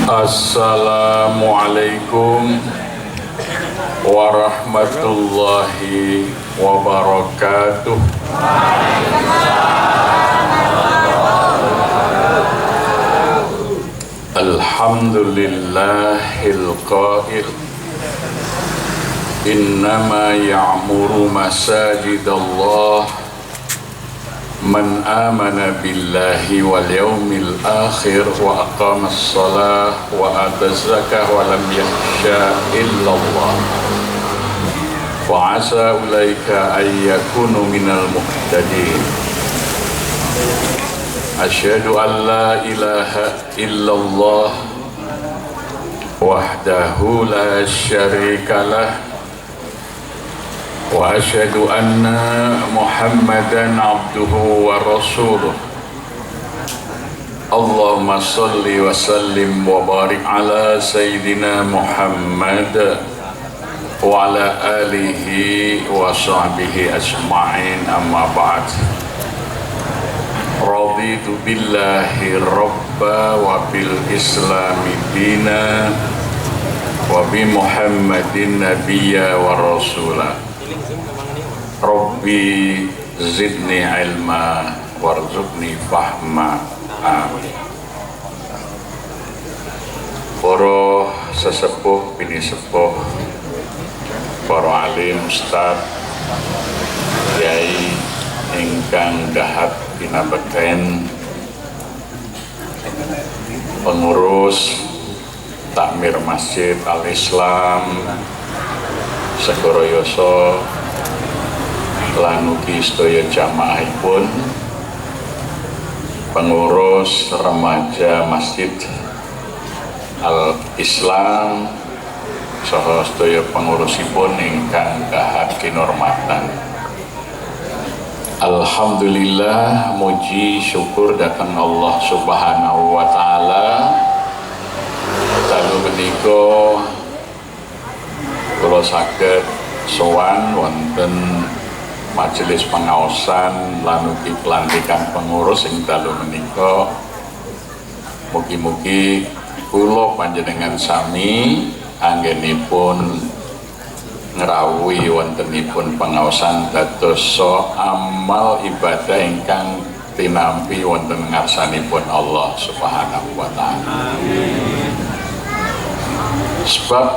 Assalamualaikum warahmatullahi wabarakatuh. Alhamdulillahil qail innama ya'muru masajidallah man amana billahi wal yawmil akhir wa aqamas salah wa ataz zakah wa lam yakhsha illallah fa asa ulaika ay yakunu minal muhtadin. Asyhadu an la ilaha illallah wahdahu la syarikalah wa asyhadu anna Muhammadan abduhu wa rasuluh. Allahumma salli wa sallim wa barik ala sayyidina Muhammad wa ala alihi wa sahbihi ajma'in, amma ba'd. Raditu billahi rabba wa bil islami dina wa bi Muhammadin nabiyya wa rasula. Rabbi zidni ilma warzuqni fahma. Amin. Para sesepuh bini sepuh, para alim ustaz kiai ingkang dahat pinabekten, pengurus takmir Masjid Al-Islam Segoroyoso lan ugi sedaya jamaahipun, pengurus remaja Masjid Al-Islam saha sedaya pengurusipun ingkang dahat kinurmatan. Alhamdulillah, muji syukur datang Allah Subhanahu wa taala. Dalu menika kula saged sowan wonten majelis pengaosan lan ugi pelantikan pengurus ing dalu menika. Mugi-mugi kula panjenengan sami anggenipun ngrawuhi wontenipun pengaosan dados amal ibadah ingkang tinampi wonten ngarsanipun Allah Subhanahu wa taala. Sebab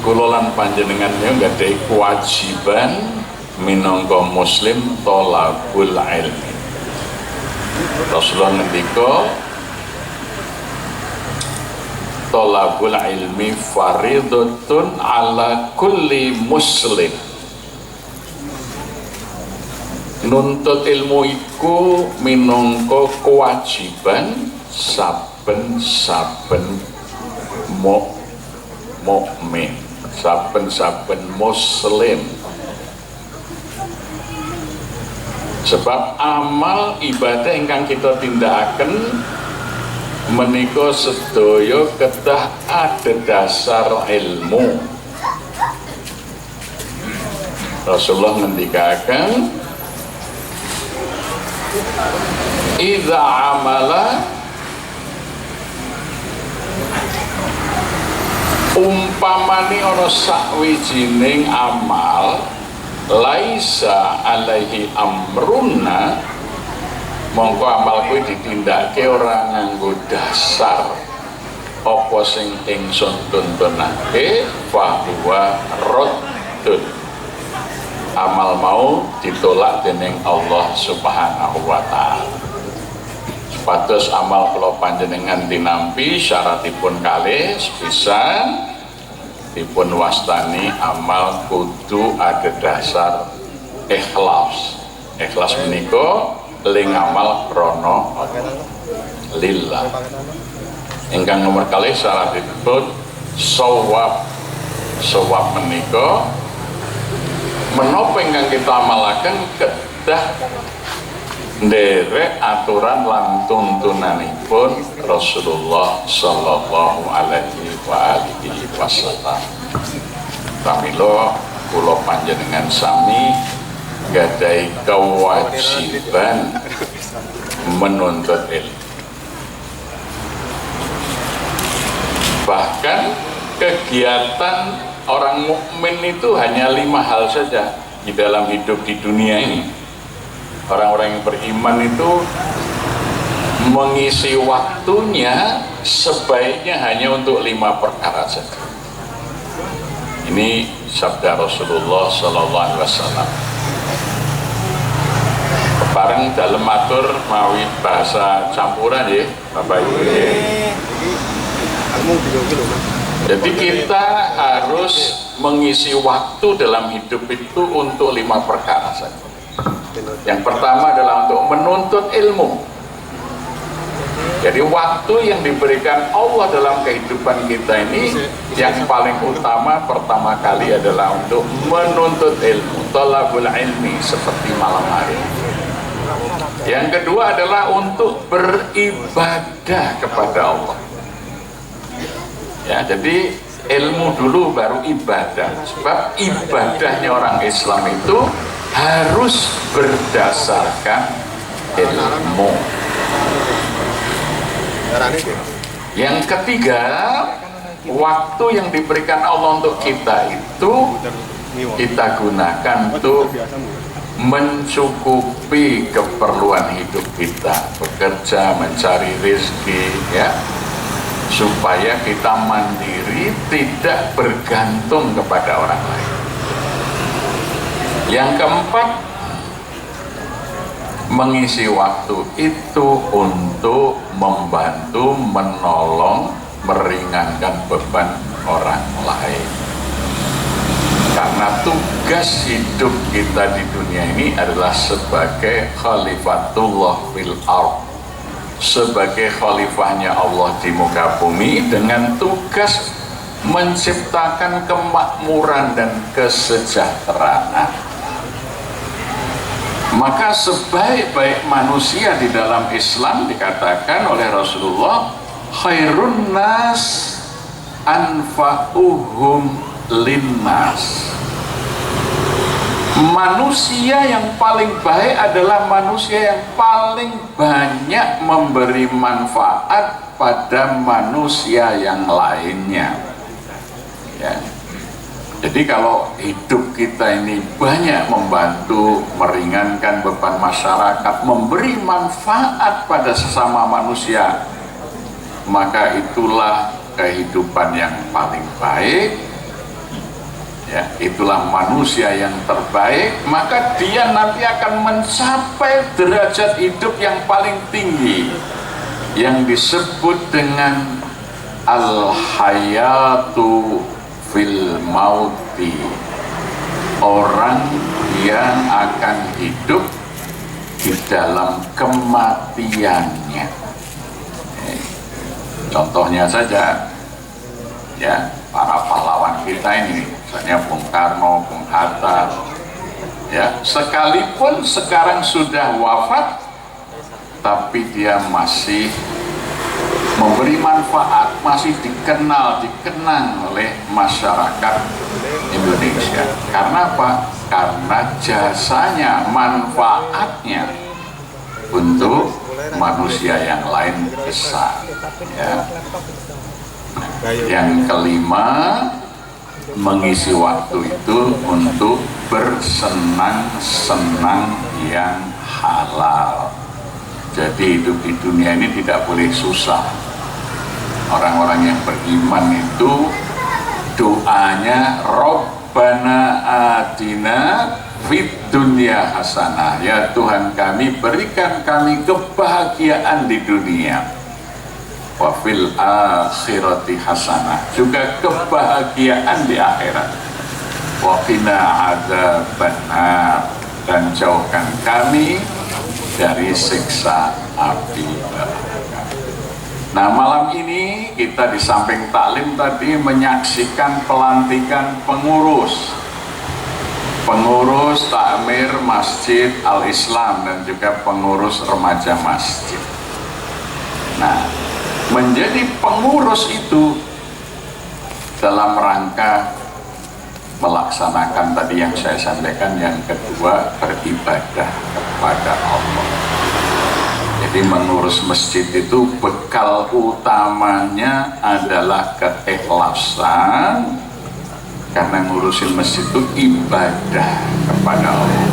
kula lan panjenengan nggadahi kewajiban minangka muslim thalabul ilmi. Rasulullah ngendika thalabul ilmi faridatun ala kulli muslim. Nuntut ilmu iku minangka kewajiban saben-saben mukmin, saben-saben muslim. Sebab amal ibadah ingkang kita tindakaken menika sedaya kedah adhedhasar ilmu. Rasulullah ngendikaken idza amala umpamane ana sakwijining amal laisa alaihi amruna, mongko amal kuwi ditindakake ora nganggo dasar apa sing ingsun tuntunake, fahuwa raddun, amal mau ditolak dening Allah Subhanahu wa taala. Supados amal kula panjenengan tinampi syaratipun kalih sepisan dipun wastani amal kudu ada dasar ikhlas. Ikhlas menika ling amal krana lillah. Ingkang nomor kalih syaratipun shawab. Shawab menika menapa ingkang kita amalaken kedah nderek aturan lan tuntunanipun Rasulullah sallallahu alaihi wa alihi wasallam. Pramila kula panjenengan sami gadai kewajiban menuntut ilmu. Bahkan kegiatan orang mukmin itu hanya 5 hal saja di dalam hidup di dunia ini. Orang-orang yang beriman itu mengisi waktunya sebaiknya hanya untuk 5 perkara saja. Ini sabda Rasulullah Sallallahu Alaihi Wasallam. Bareng dalam matur mawi bahasa campuran ya, Bapak Ibu ya. Jadi kita harus mengisi waktu dalam hidup itu untuk 5 perkara saja. Yang pertama adalah untuk menuntut ilmu. Jadi waktu yang diberikan Allah dalam kehidupan kita ini yang paling utama pertama kali adalah untuk menuntut ilmu, thalabul ilmi, seperti malam hari. Yang kedua adalah untuk beribadah kepada Allah. Ya, jadi ilmu dulu baru ibadah. Sebab ibadahnya orang Islam itu harus berdasarkan ilmu. Yang ketiga, waktu yang diberikan Allah untuk kita itu kita gunakan untuk mencukupi keperluan hidup kita, bekerja, mencari rezeki, ya, supaya kita mandiri, tidak bergantung kepada orang lain. Yang keempat, mengisi waktu itu untuk membantu, menolong, meringankan beban orang lain. Karena tugas hidup kita di dunia ini adalah sebagai khalifatullah fil ardh, sebagai khalifahnya Allah di muka bumi, dengan tugas menciptakan kemakmuran dan kesejahteraan. Maka sebaik-baik manusia di dalam Islam dikatakan oleh Rasulullah, khairun nas anfa'uhum linnas. Manusia yang paling baik adalah manusia yang paling banyak memberi manfaat pada manusia yang lainnya, ya. Jadi kalau hidup kita ini banyak membantu, meringankan beban masyarakat, memberi manfaat pada sesama manusia, maka itulah kehidupan yang paling baik, ya, itulah manusia yang terbaik. Maka dia nanti akan mencapai derajat hidup yang paling tinggi, yang disebut dengan al-hayatu fil mauti, orang yang akan hidup di dalam kematiannya. Contohnya saja, ya, para pahlawan kita ini, misalnya Bung Karno, Bung Hatta, ya, sekalipun sekarang sudah wafat, tapi dia masih memberi manfaat, masih dikenang oleh masyarakat Indonesia. Karena apa? Karena jasanya, manfaatnya untuk manusia yang lain besar, ya. Yang kelima, mengisi waktu itu untuk bersenang-senang yang halal. Jadi hidup di dunia ini tidak boleh susah. Orang-orang yang beriman itu doanya Rabbana atina fid dunya hasanah, ya Tuhan kami, berikan kami kebahagiaan di dunia, wa fil akhirati hasanah, juga kebahagiaan di akhirat, wa qina adzabannar, dan jauhkan kami dari siksa api neraka. Nah, malam ini kita di samping taklim tadi menyaksikan pelantikan pengurus takmir Masjid Al-Islam dan juga pengurus remaja masjid. Nah, menjadi pengurus itu dalam rangka melaksanakan tadi yang saya sampaikan. Yang kedua, beribadah kepada Allah. Jadi mengurus masjid itu bekal utamanya adalah keikhlasan, karena ngurusin masjid itu ibadah kepada Allah.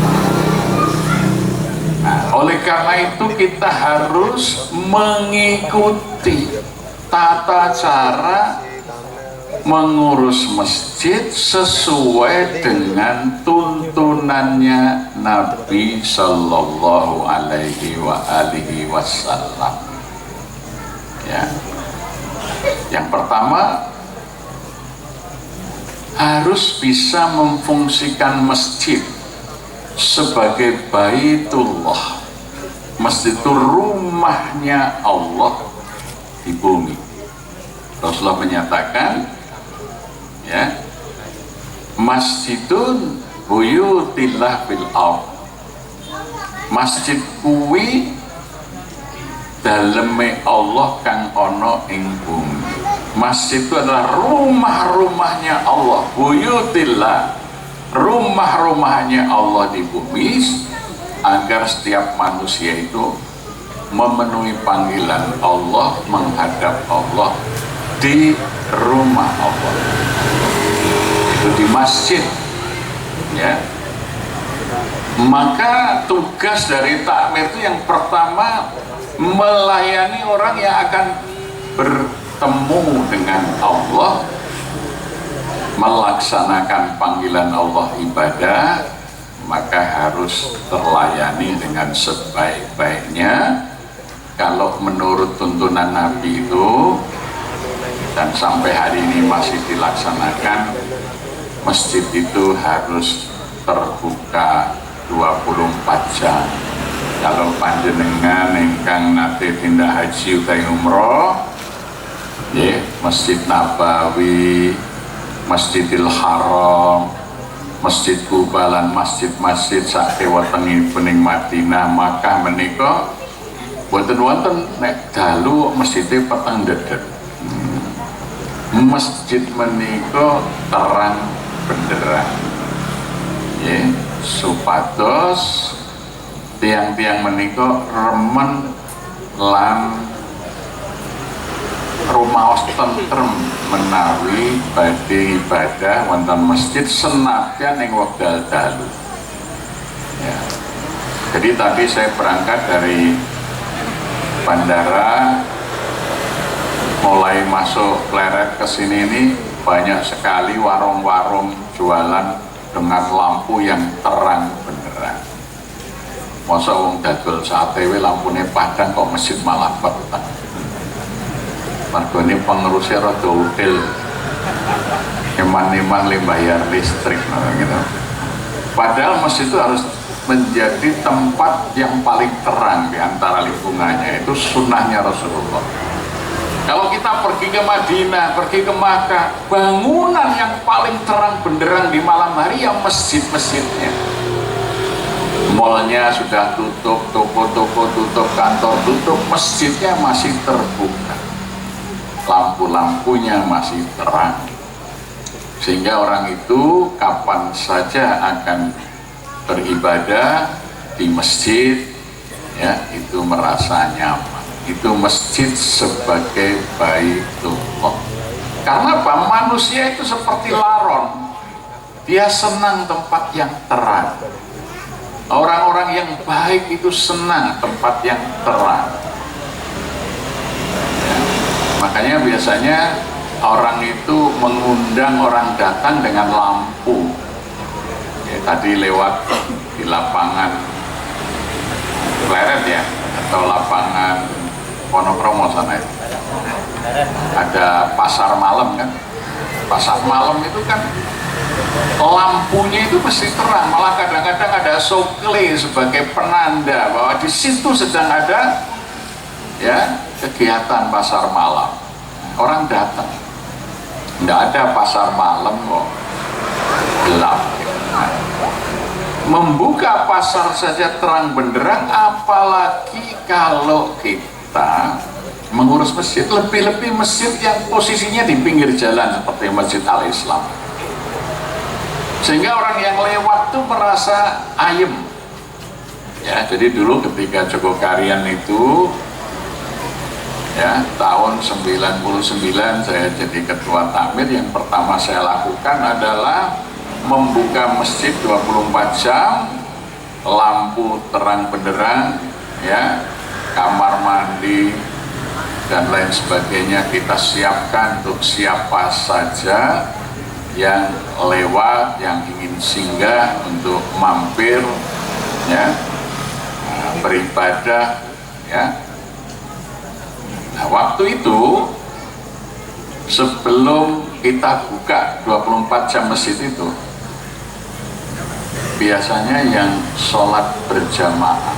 Nah, oleh karena itu kita harus mengikuti tata cara mengurus masjid sesuai dengan tuntunannya Nabi Sallallahu Alaihi Wasallam. Ya. Yang pertama, harus bisa memfungsikan masjid sebagai baitullah. Masjid itu rumahnya Allah di bumi. Rasulullah menyatakan, ya, masjidun buyutillah fil ardh. Masjid kuwi daleme Allah kang ana ing bumi. Masjid itu adalah rumah-rumahnya Allah, buyutillah, rumah-rumahnya Allah di bumi, agar setiap manusia itu memenuhi panggilan Allah, menghadap Allah di rumah Allah, itu di masjid, ya. Maka tugas dari takmir itu yang pertama melayani orang yang akan bertemu dengan Allah, melaksanakan panggilan Allah ibadah, maka harus terlayani dengan sebaik-baiknya. Kalau menurut tuntunan Nabi itu, dan sampai hari ini masih dilaksanakan, masjid itu harus terbuka 24 jam. Kalau panjenengan ingkang nate tindak haji utawi umroh, ya, Masjid Nabawi, Masjidil Haram, Masjid Kuba lan masjid-masjid sak kiwatenipun ing Madinah, Makkah menika boten wonten nek dalu masjide peteng dedet. Masjid menika terang benderang, ya, supados tiang-tiang menika remen lan rumaos tentrem menawi badhe ibadah wonten masjid senadyan ing wekdal dalu. Ya. Jadi tadi saya berangkat dari bandara, mulai masuk Pleret ke sini ini banyak sekali warung-warung jualan dengan lampu yang terang benderang. Masa wong dadol sate we lampune padang kok masjid malah peteng. Mergone pengerusnya rada udil, eman-eman le bayar listrik gitu. Padahal masjid itu harus menjadi tempat yang paling terang di antara lingkungannya. Itu sunnahnya Rasulullah. Kalau kita pergi ke Madinah, pergi ke Makkah, bangunan yang paling terang benderang di malam hari yang masjid-masjidnya. Malnya sudah tutup, toko-toko tutup, kantor tutup, masjidnya masih terbuka, lampu-lampunya masih terang, sehingga orang itu kapan saja akan beribadah di masjid, ya, itu merasa nyaman. Itu masjid sebagai baitullah. Karena apa? Manusia itu seperti laron, dia senang tempat yang terang. Orang-orang yang baik itu senang tempat yang terang, ya. Makanya biasanya orang itu mengundang orang datang dengan lampu, ya, tadi lewat di lapangan Pleret, ya, atau lapangan Wonokromo sana itu ada pasar malam kan. Pasar malam itu kan lampunya itu mesti terang, malah kadang-kadang ada sokle sebagai penanda bahwa di situ sedang ada, ya, kegiatan pasar malam. Orang datang, nggak ada pasar malam kok gelap. Nah, membuka pasar saja terang benderang, apalagi kalau kita mengurus masjid, lebih-lebih masjid yang posisinya di pinggir jalan seperti Masjid Al-Islam. sehingga orang yang lewat tuh merasa ayem. Ya, jadi dulu ketika Jogokarian itu ya tahun 99 saya jadi ketua takmir, yang pertama saya lakukan adalah membuka masjid 24 jam, lampu terang benderang, ya, kamar mandi dan lain sebagainya kita siapkan untuk siapa saja yang lewat, yang ingin singgah untuk mampir, ya, beribadah, ya. Nah, waktu itu sebelum kita buka 24 jam masjid itu, biasanya yang sholat berjamaah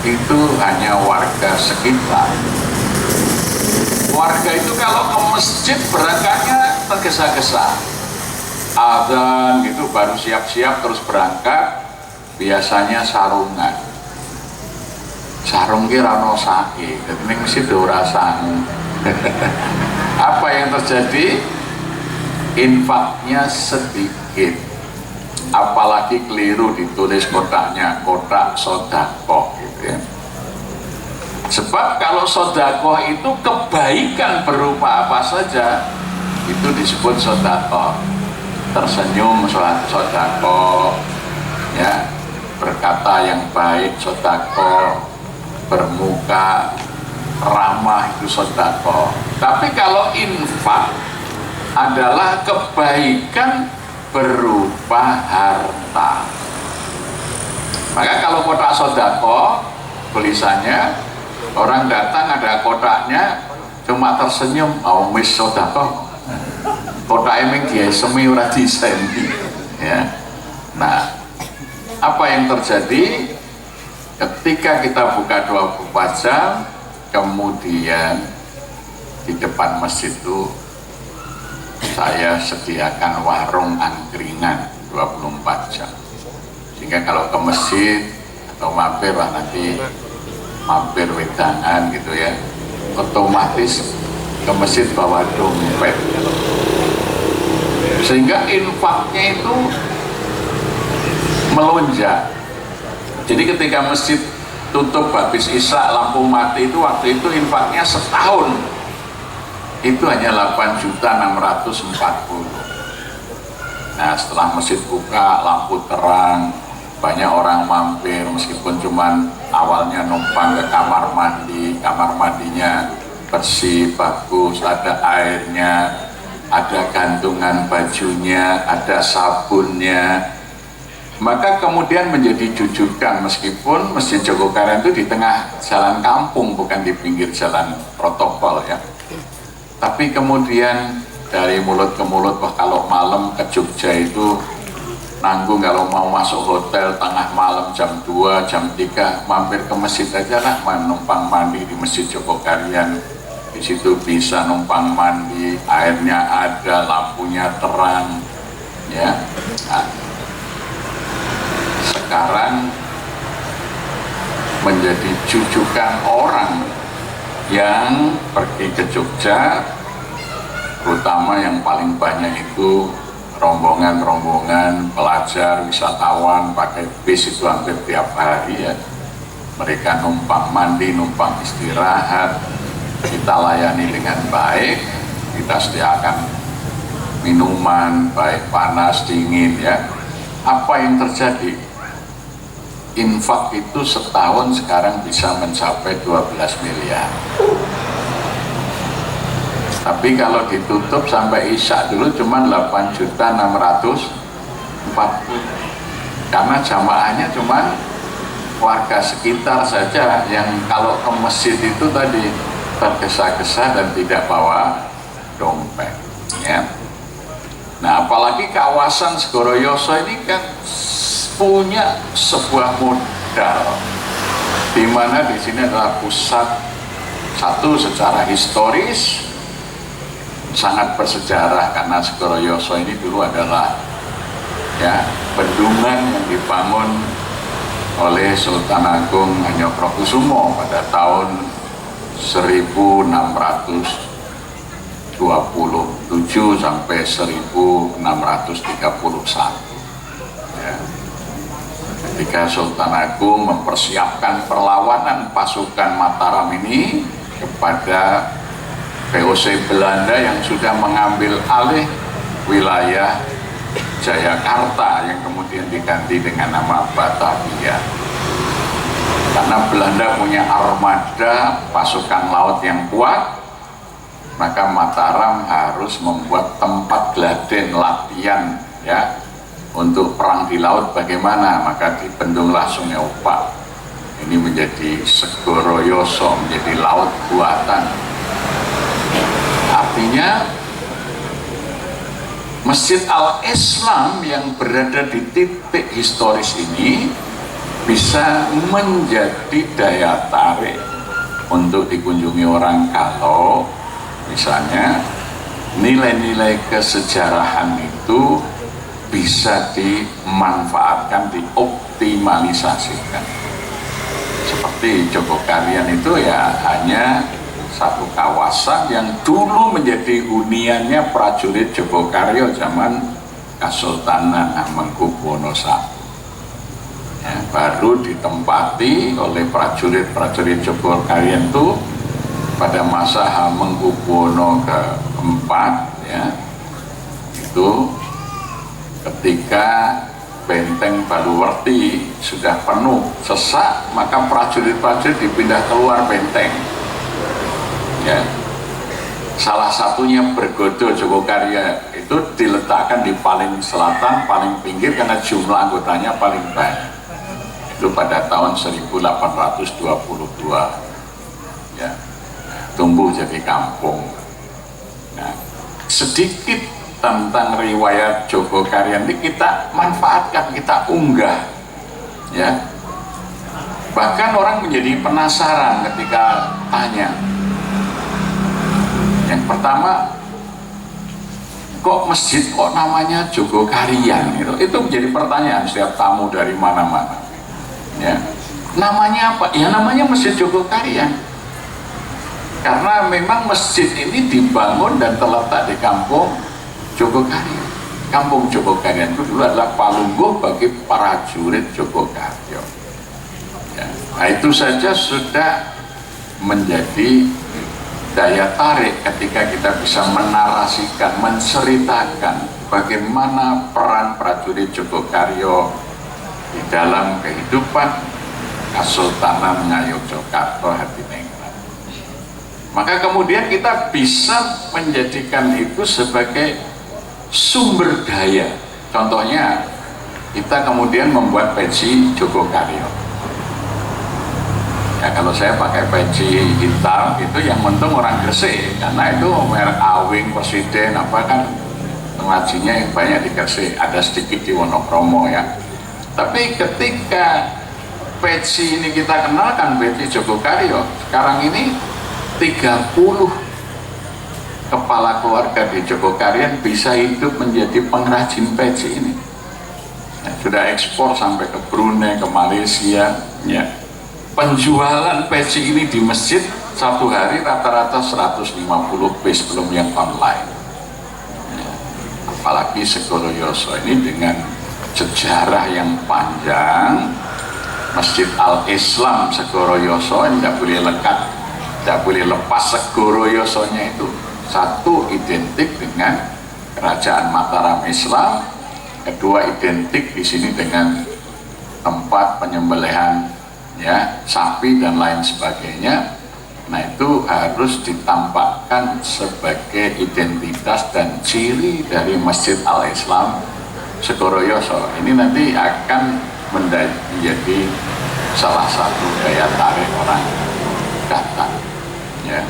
itu hanya warga sekitar. Warga itu kalau ke masjid berangkatnya tergesa-gesa, adzan gitu baru siap-siap terus berangkat, biasanya sarungan. Sarung kira no sae, ini mesti ora sangu. Apa yang terjadi? Infaknya sedikit, apalagi keliru ditulis kotaknya, kotak sodakoh gitu ya. Sebab kalau sodakoh itu kebaikan berupa apa saja, itu disebut sodakoh. Tersenyum sodakoh, ya, berkata yang baik sodakoh, bermuka ramah itu sodakoh. Tapi kalau infak adalah kebaikan berupa harta. Maka kalau kotak sodakoh tulisannya, orang datang ada kotaknya cuma tersenyum, oh wis sodakoh, kotak emang dia semi ora diseni, ya. Nah, apa yang terjadi ketika kita buka 24 jam, kemudian di depan masjid itu saya sediakan warung angkringan 24 jam, sehingga kalau ke masjid atau mampir lah, nanti mampir wedangan gitu ya, otomatis ke masjid bawa dompet, sehingga infaknya itu melonjak. Jadi ketika masjid tutup habis isya, lampu mati itu, waktu itu infaknya setahun itu hanya 8.640.000. Nah, setelah masjid buka, lampu terang, banyak orang mampir, meskipun cuman awalnya numpang ke kamar mandi, kamar mandinya bersih, bagus, ada airnya, ada gantungan bajunya, ada sabunnya. Maka kemudian menjadi jujukan, meskipun Masjid Jogokarian itu di tengah jalan kampung, bukan di pinggir jalan protokol ya. Tapi kemudian dari mulut ke mulut, wah kalau malam ke Jogja itu nanggung, kalau mau masuk hotel tengah malam jam 2, jam 3, mampir ke masjid aja lah, numpang mandi di Masjid Jogokarian. Di situ bisa numpang mandi, airnya ada, lampunya terang, ya. Nah, sekarang menjadi jujukan orang yang pergi ke Jogja, terutama yang paling banyak itu rombongan-rombongan pelajar, wisatawan pakai bis itu hampir tiap hari ya. Mereka numpang mandi, numpang istirahat, kita layani dengan baik, kita sediakan minuman baik panas dingin ya. Apa yang terjadi? Infak itu setahun sekarang bisa mencapai 12 miliar. Tapi kalau ditutup sampai isya dulu cuma 8.640.000, karena jamaahnya cuma warga sekitar saja yang kalau ke masjid itu tadi tergesa-gesa dan tidak bawa dompet ya. Nah, apalagi kawasan Segoroyoso ini kan punya sebuah modal, di mana di sini adalah pusat, satu secara historis sangat bersejarah, karena Segoroyoso ini dulu adalah ya bendungan yang dibangun oleh Sultan Agung Hanyokrokusumo pada tahun 1627 sampai 1631. ketika Sultan Agung mempersiapkan perlawanan pasukan Mataram ini kepada VOC Belanda yang sudah mengambil alih wilayah Jayakarta yang kemudian diganti dengan nama Batavia. Karena Belanda punya armada pasukan laut yang kuat, maka Mataram harus membuat tempat geladen latihan ya untuk perang di laut. Bagaimana? Maka dibendunglah Sungai Opak. Ini menjadi Segoroyoso, menjadi laut buatan. Artinya Masjid Al-Islam yang berada di titik historis ini bisa menjadi daya tarik untuk dikunjungi orang kalau misalnya nilai-nilai kesejarahan itu bisa dimanfaatkan, dioptimalisasikan. Seperti Jogokarian itu ya hanya satu kawasan yang dulu menjadi huniannya prajurit Jogokaryo zaman Kesultanan Hamengkubuwono I. Ya, baru ditempati oleh prajurit-prajurit Jogokarian itu pada masa Hamengkubuwono keempat ya, itu ketika benteng Baluwerti sudah penuh sesak, maka prajurit-prajurit dipindah keluar benteng ya. Salah satunya Bergodo Jogokarya itu diletakkan di paling selatan, paling pinggir karena jumlah anggotanya paling banyak. Itu pada tahun 1822 ya, tumbuh jadi kampung. Nah, sedikit tentang riwayat Jogokarian ini kita manfaatkan, kita unggah ya. Bahkan orang menjadi penasaran ketika tanya. Yang pertama, kok masjid kok namanya Jogokarian gitu. Itu menjadi pertanyaan setiap tamu dari mana-mana ya. Namanya apa? Ya namanya Masjid Jogokarian karena memang masjid ini dibangun dan terletak di kampung Jogokarian. Kampung Jogokarian itu dulu adalah palungguh bagi prajurit Jogokaryo ya. Nah, itu saja sudah menjadi daya tarik ketika kita bisa menarasikan, menceritakan bagaimana peran prajurit Jogokaryo di dalam kehidupan Kesultanan Ngayogyakarta Hadiningrat. Maka kemudian kita bisa menjadikan itu sebagai sumber daya. Contohnya kita kemudian membuat peci Jogokaryo ya. Kalau saya pakai peci hitam itu yang untung orang Gresik karena itu merek Awing, Presiden apa kan pengajinya yang banyak di Gresik, ada sedikit di Wonokromo ya. Tapi ketika peci ini kita kenalkan peci Jogokaryo, sekarang ini 30 kepala keluarga di Jogokarian bisa hidup menjadi pengrajin peci ini ya, sudah ekspor sampai ke Brunei, ke Malaysia ya. Penjualan peci ini di masjid satu hari rata-rata 150 piece, belum yang online ya. Apalagi Segoroyoso ini dengan sejarah yang panjang, Masjid Al-Islam Segoroyoso ini tidak boleh lekat, tidak boleh lepas Segoroyosonya itu satu identik dengan kerajaan Mataram Islam, kedua identik di sini dengan tempat penyembelihan ya sapi dan lain sebagainya. Nah, itu harus ditampakkan sebagai identitas dan ciri dari Masjid Al-Islam Segoroyoso. Ini nanti akan menjadi salah satu daya tarik orang datang ya.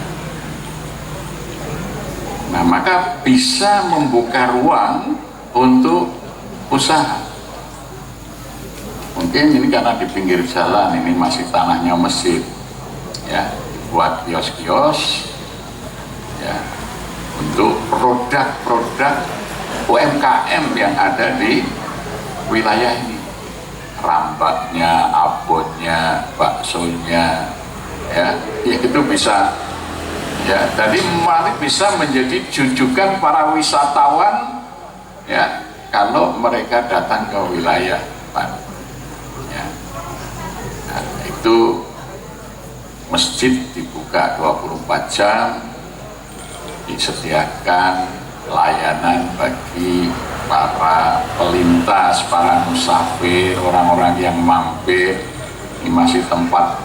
Nah, maka bisa membuka ruang untuk usaha. Mungkin ini karena di pinggir jalan ini masih tanahnya masjid ya, buat kios-kios ya untuk produk-produk UMKM yang ada di wilayah ini, rambaknya, abonnya, baksonya ya, itu bisa ya. Jadi malah bisa menjadi jujukan para wisatawan ya kalau mereka datang ke wilayah ya. masjid dibuka 24 jam, disediakan layanan bagi para pelintas, para musafir, orang-orang yang mampir. Ini masih tempat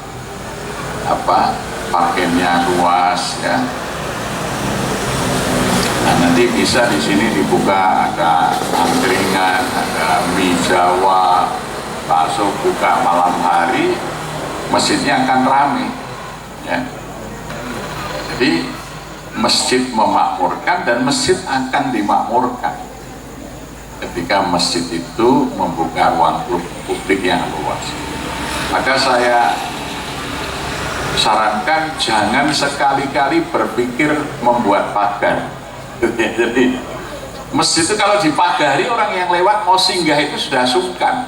parkirnya luas ya. Nah, nanti bisa di sini dibuka, ada angkringan, ada mie Jawa, bakso buka malam hari, masjidnya akan ramai ya. Jadi masjid memakmurkan dan masjid akan dimakmurkan ketika masjid itu membuka ruang publik yang luas. Maka saya sarankan jangan sekali-kali berpikir membuat pagar. Jadi masjid itu kalau dipagari, orang yang lewat mau singgah itu sudah sungkan.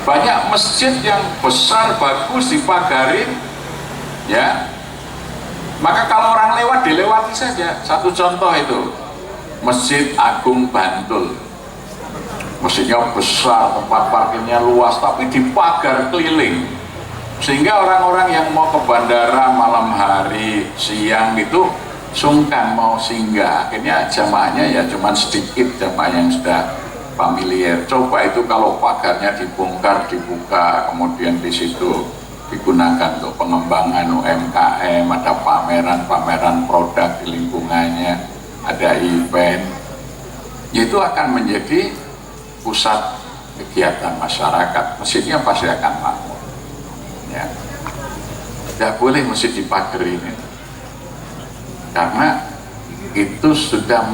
Banyak masjid yang besar bagus dipagarin ya, maka kalau orang lewat dilewati saja. Satu contoh itu Masjid Agung Bantul, masjidnya besar, tempat parkirnya luas, tapi dipagar keliling sehingga orang-orang yang mau ke bandara malam hari, siang itu sungkan mau singgah. Akhirnya jamaahnya ya cuman sedikit, jamaah yang sudah familiar. Coba itu kalau pagarnya dibongkar, dibuka, kemudian di situ digunakan untuk pengembangan UMKM, ada pameran produk di lingkungannya, ada event, itu akan menjadi pusat kegiatan masyarakat. Masjidnya pasti akan makmur ya. Tidak boleh masjid dipagari ini, karena itu sudah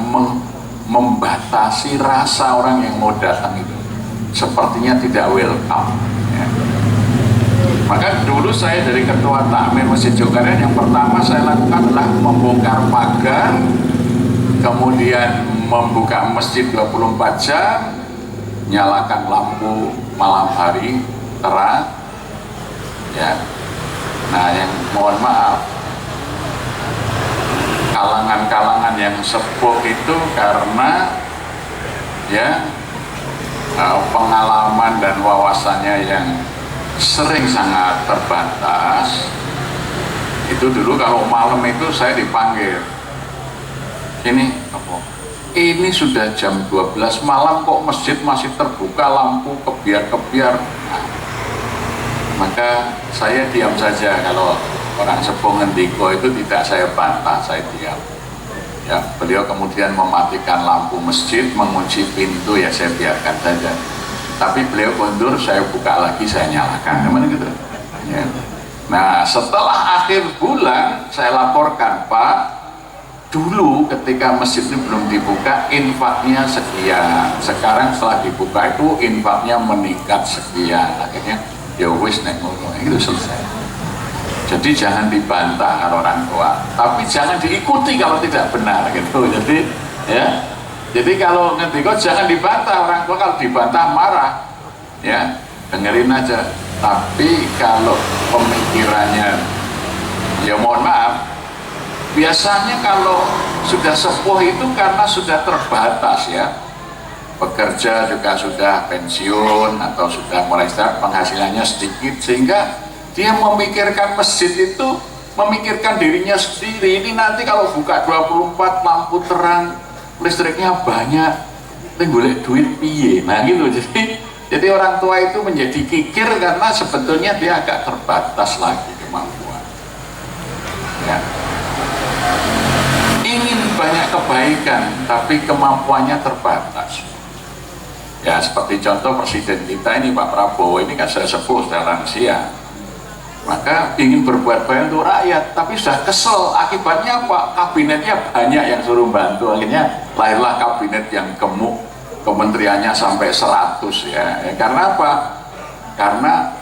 membatasi rasa orang yang mau datang itu, sepertinya tidak welcome ya. Maka dulu saya dari ketua takmir Masjid Jogarta, yang pertama saya lakukan adalah membongkar pagar, kemudian membuka masjid 24 jam, nyalakan lampu malam hari terang ya. Nah, yang mohon maaf, kalangan-kalangan yang sepuh itu karena ya pengalaman dan wawasannya yang sering sangat terbatas, itu dulu kalau malam itu saya dipanggil, ini sudah jam 12 malam kok masjid masih terbuka, lampu kebiar-kebiar. Nah, maka saya diam saja. Kalau orang sepuh ngendiko itu tidak saya bantah, saya diam ya. Beliau kemudian mematikan lampu masjid, mengunci pintu, ya saya biarkan saja. Tapi beliau mundur, saya buka lagi, saya nyalakan, gimana gitu ya. Nah, setelah akhir bulan saya laporkan, Pak, dulu ketika masjid ini belum dibuka infaknya sekian, sekarang setelah dibuka itu infaknya meningkat sekian. Akhirnya ya wis nek ngono itu selesai. Jadi jangan dibantah kalau orang tua, tapi jangan diikuti kalau tidak benar gitu. Jadi kalau ngendiko jangan dibantah orang tua, kalau dibantah marah ya, dengerin aja. Tapi kalau pemikirannya ya mohon maaf, biasanya kalau sudah sepuh itu karena sudah terbatas ya, bekerja juga sudah pensiun atau sudah mulai start, penghasilannya sedikit, sehingga dia memikirkan masjid itu, memikirkan dirinya sendiri. Ini nanti kalau buka 24 lampu terang, listriknya banyak, ini boleh duit piye, nah gitu. Jadi orang tua itu menjadi kikir karena sebetulnya dia agak terbatas lagi kemampuan ya. Ingin banyak kebaikan tapi kemampuannya terbatas ya. Seperti contoh presiden kita ini, Pak Prabowo ini kan sudah sepuh, sudah lansia, maka ingin berbuat baik untuk rakyat, tapi sudah kesel. Akibatnya apa? Kabinetnya banyak yang suruh bantu, akhirnya lahirlah kabinet yang gemuk, kementeriannya sampai 100 ya. Karena apa? Karena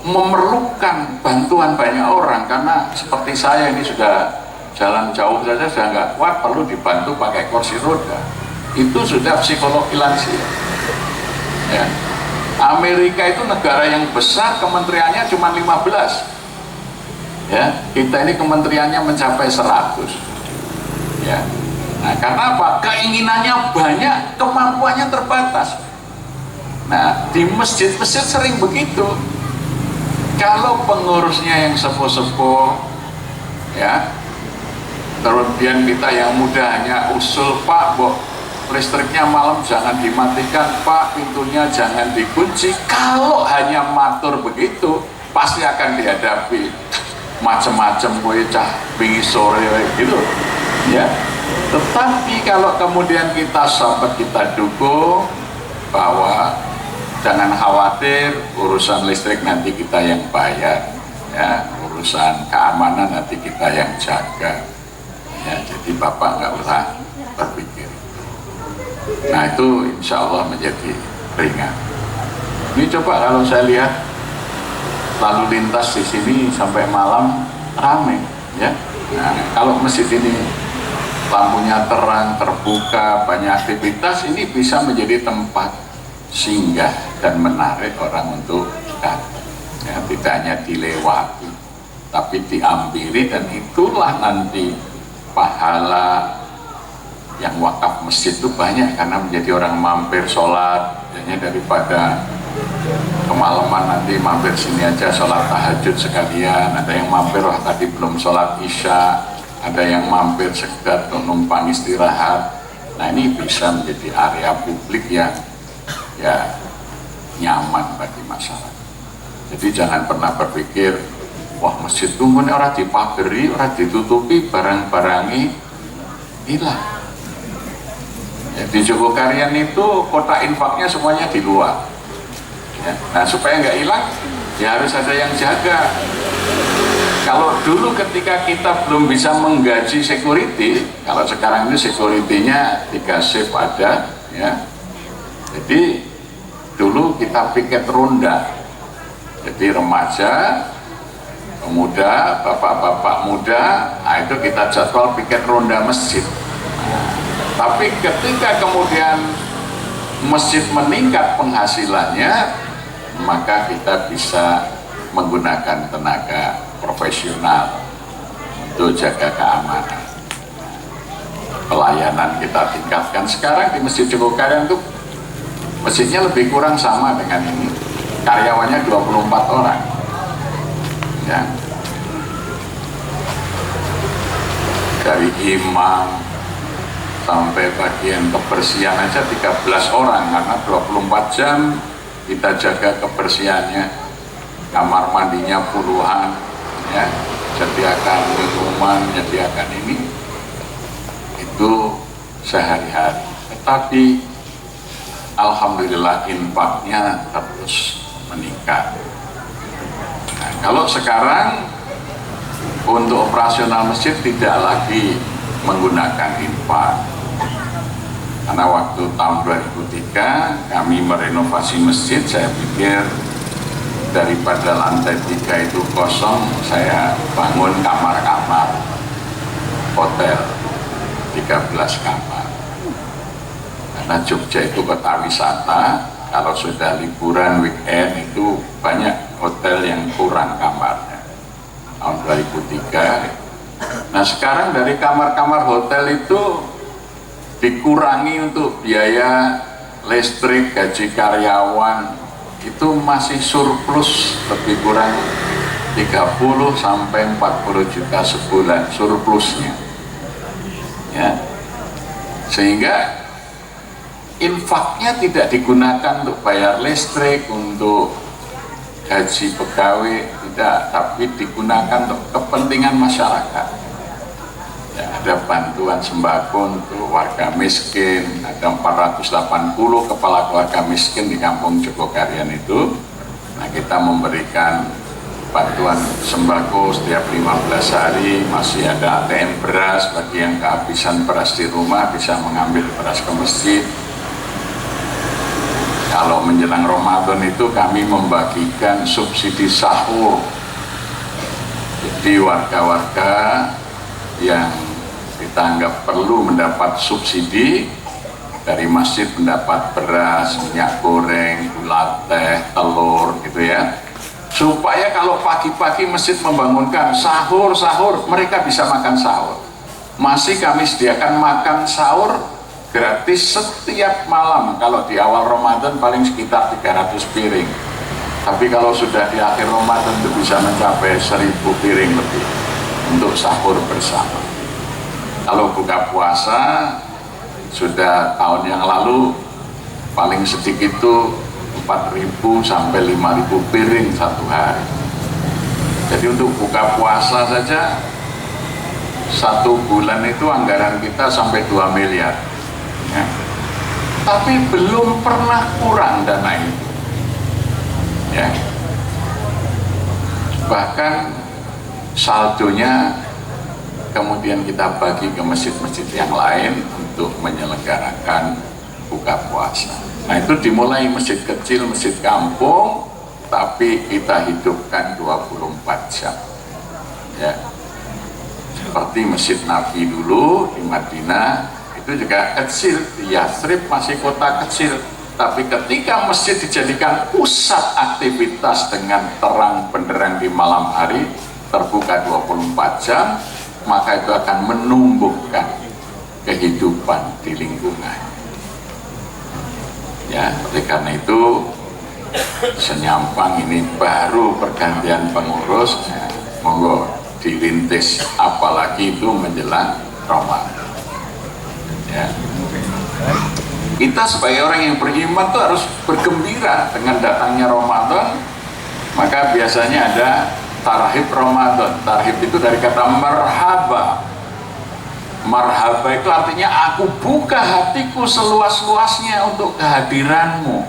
memerlukan bantuan banyak orang, karena seperti saya ini sudah jalan jauh saja sudah nggak kuat, perlu dibantu pakai kursi roda. Itu sudah psikologi lansia ya. Amerika itu negara yang besar, kementeriannya cuma 15 ya, kita ini kementeriannya mencapai 100 ya. Nah, karena apa? Keinginannya banyak, kemampuannya terbatas. Nah, di masjid-masjid sering begitu Kalau pengurusnya yang sepuh-sepuh, ya, kemudian kita yang muda hanya usul, Pak, listriknya malam jangan dimatikan, Pak, pintunya jangan dikunci. Kalau hanya matur begitu, pasti akan dihadapi macam-macam, kowe cah wingi sore gitu, ya. Tetapi kalau kemudian kita sahabat kita dukung bahwa jangan khawatir, urusan listrik nanti kita yang bayar, ya, urusan keamanan nanti kita yang jaga, ya, jadi Bapak nggak usah berpikir. Nah itu insya Allah menjadi ringan. Ini coba kalau saya lihat lalu lintas di sini sampai malam ramai, ya. Nah, kalau masjid ini lampunya terang, terbuka, banyak aktivitas, ini bisa menjadi tempat singgah dan menarik orang untuk datang, ya, tidak hanya dilewati tapi diambil, dan itulah nanti pahala yang wakaf masjid itu banyak karena menjadi orang mampir sholat, hanya daripada kemalaman nanti mampir sini aja sholat tahajud sekalian, ada yang mampir wah tadi belum sholat isya, ada yang mampir sekedar untuk numpang istirahat. Nah ini bisa menjadi area publik yang ya nyaman bagi masyarakat. Jadi jangan pernah berpikir wah masjid itu orang dipageri, orang ditutupi, barang-barangi hilang. Ya, di Jogokarian itu kota infaknya semuanya di luar, ya. Nah supaya nggak hilang ya harus ada yang jaga. Kalau dulu ketika kita belum bisa menggaji security, kalau sekarang ini security-nya 3 shift ada, ya. Jadi dulu kita piket ronda, jadi remaja, pemuda, bapak-bapak muda, nah itu kita jadwal piket ronda masjid. Tapi ketika kemudian masjid meningkat penghasilannya, maka kita bisa menggunakan tenaga profesional untuk jaga keamanan. Pelayanan kita tingkatkan. Sekarang di Masjid Jogokarian itu masjidnya lebih kurang sama dengan ini, karyawannya 24 orang, ya. Dari imam sampai bagian kebersihan aja 13 orang, karena 24 jam kita jaga kebersihannya. Kamar mandinya puluhan, ya, sediakan minuman, sediakan ini, itu sehari-hari. Tetapi alhamdulillah infaknya terus meningkat. Nah, kalau sekarang untuk operasional masjid tidak lagi menggunakan infak, karena waktu tahun 2003 kami merenovasi masjid, saya pikir daripada lantai 3 itu kosong, saya bangun kamar-kamar hotel 13 kamar. Karena Jogja itu kota wisata, kalau sudah liburan weekend itu banyak hotel yang kurang kamarnya. Tahun 2003. Nah sekarang dari kamar-kamar hotel itu dikurangi untuk biaya listrik, gaji karyawan, itu masih surplus lebih kurang 30 sampai 40 juta sebulan surplusnya, ya. Sehingga infaknya tidak digunakan untuk bayar listrik, untuk gaji pegawai, tidak, tapi digunakan untuk kepentingan masyarakat. Ya, ada bantuan sembako untuk warga miskin, ada 480 kepala keluarga miskin di kampung Jogokarian itu. Nah kita memberikan bantuan sembako setiap 15 hari, masih ada ATM beras, bagi yang kehabisan beras di rumah bisa mengambil beras ke masjid. Kalau menjelang Ramadan itu kami membagikan subsidi sahur, jadi warga-warga yang kita anggap perlu mendapat subsidi dari masjid, mendapat beras, minyak goreng, gula teh, telur, gitu ya, supaya kalau pagi-pagi masjid membangunkan sahur, mereka bisa makan sahur. Masih kami sediakan makan sahur gratis setiap malam. Kalau di awal Ramadan paling sekitar 300 piring. Tapi kalau sudah di akhir Ramadan itu bisa mencapai 1000 piring lebih untuk sahur bersama. Kalau buka puasa sudah tahun yang lalu paling sedikit itu 4.000 sampai 5.000 piring satu hari. Jadi untuk buka puasa saja satu bulan itu anggaran kita sampai 2 miliar ya. Tapi belum pernah kurang dana itu ya. Bahkan saldonya kemudian kita bagi ke masjid-masjid yang lain untuk menyelenggarakan buka puasa. Nah itu dimulai masjid kecil, masjid kampung, tapi kita hidupkan 24 jam ya. Seperti Masjid Nabi dulu di Madinah, itu juga kecil, di Yathrib masih kota kecil, tapi ketika masjid dijadikan pusat aktivitas dengan terang benderang di malam hari, terbuka 24 jam, maka itu akan menumbuhkan kehidupan di lingkungan ya. Oleh karena itu Senyampang ini baru pergantian pengurus ya, monggo dirintis, apalagi itu menjelang Ramadan ya. Kita sebagai orang yang beriman tuh harus bergembira dengan datangnya Ramadan. Maka biasanya ada tarhib Ramadan. Tarhib itu dari kata marhaba. Marhaba itu artinya aku buka hatiku seluas-luasnya untuk kehadiranmu.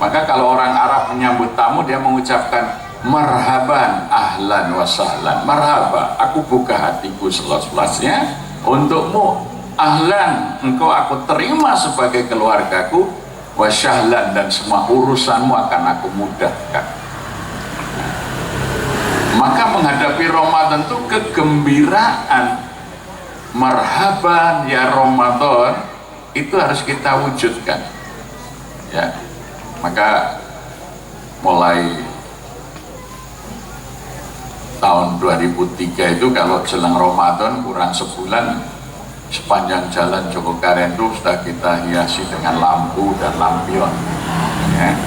Maka kalau orang Arab menyambut tamu, dia mengucapkan marhaban, ahlan wa sahlan. Marhaba, aku buka hatiku seluas-luasnya untukmu. Ahlan, engkau aku terima sebagai keluargaku. Wa sahlan, dan semua urusanmu akan aku mudahkan. Maka menghadapi Ramadan itu kegembiraan, marhaban ya Ramadan, itu harus kita wujudkan ya. Maka mulai tahun 2003 itu kalau jelang Ramadan kurang sebulan, sepanjang jalan Jogokaren itu sudah kita hiasi dengan lampu dan lampion ya.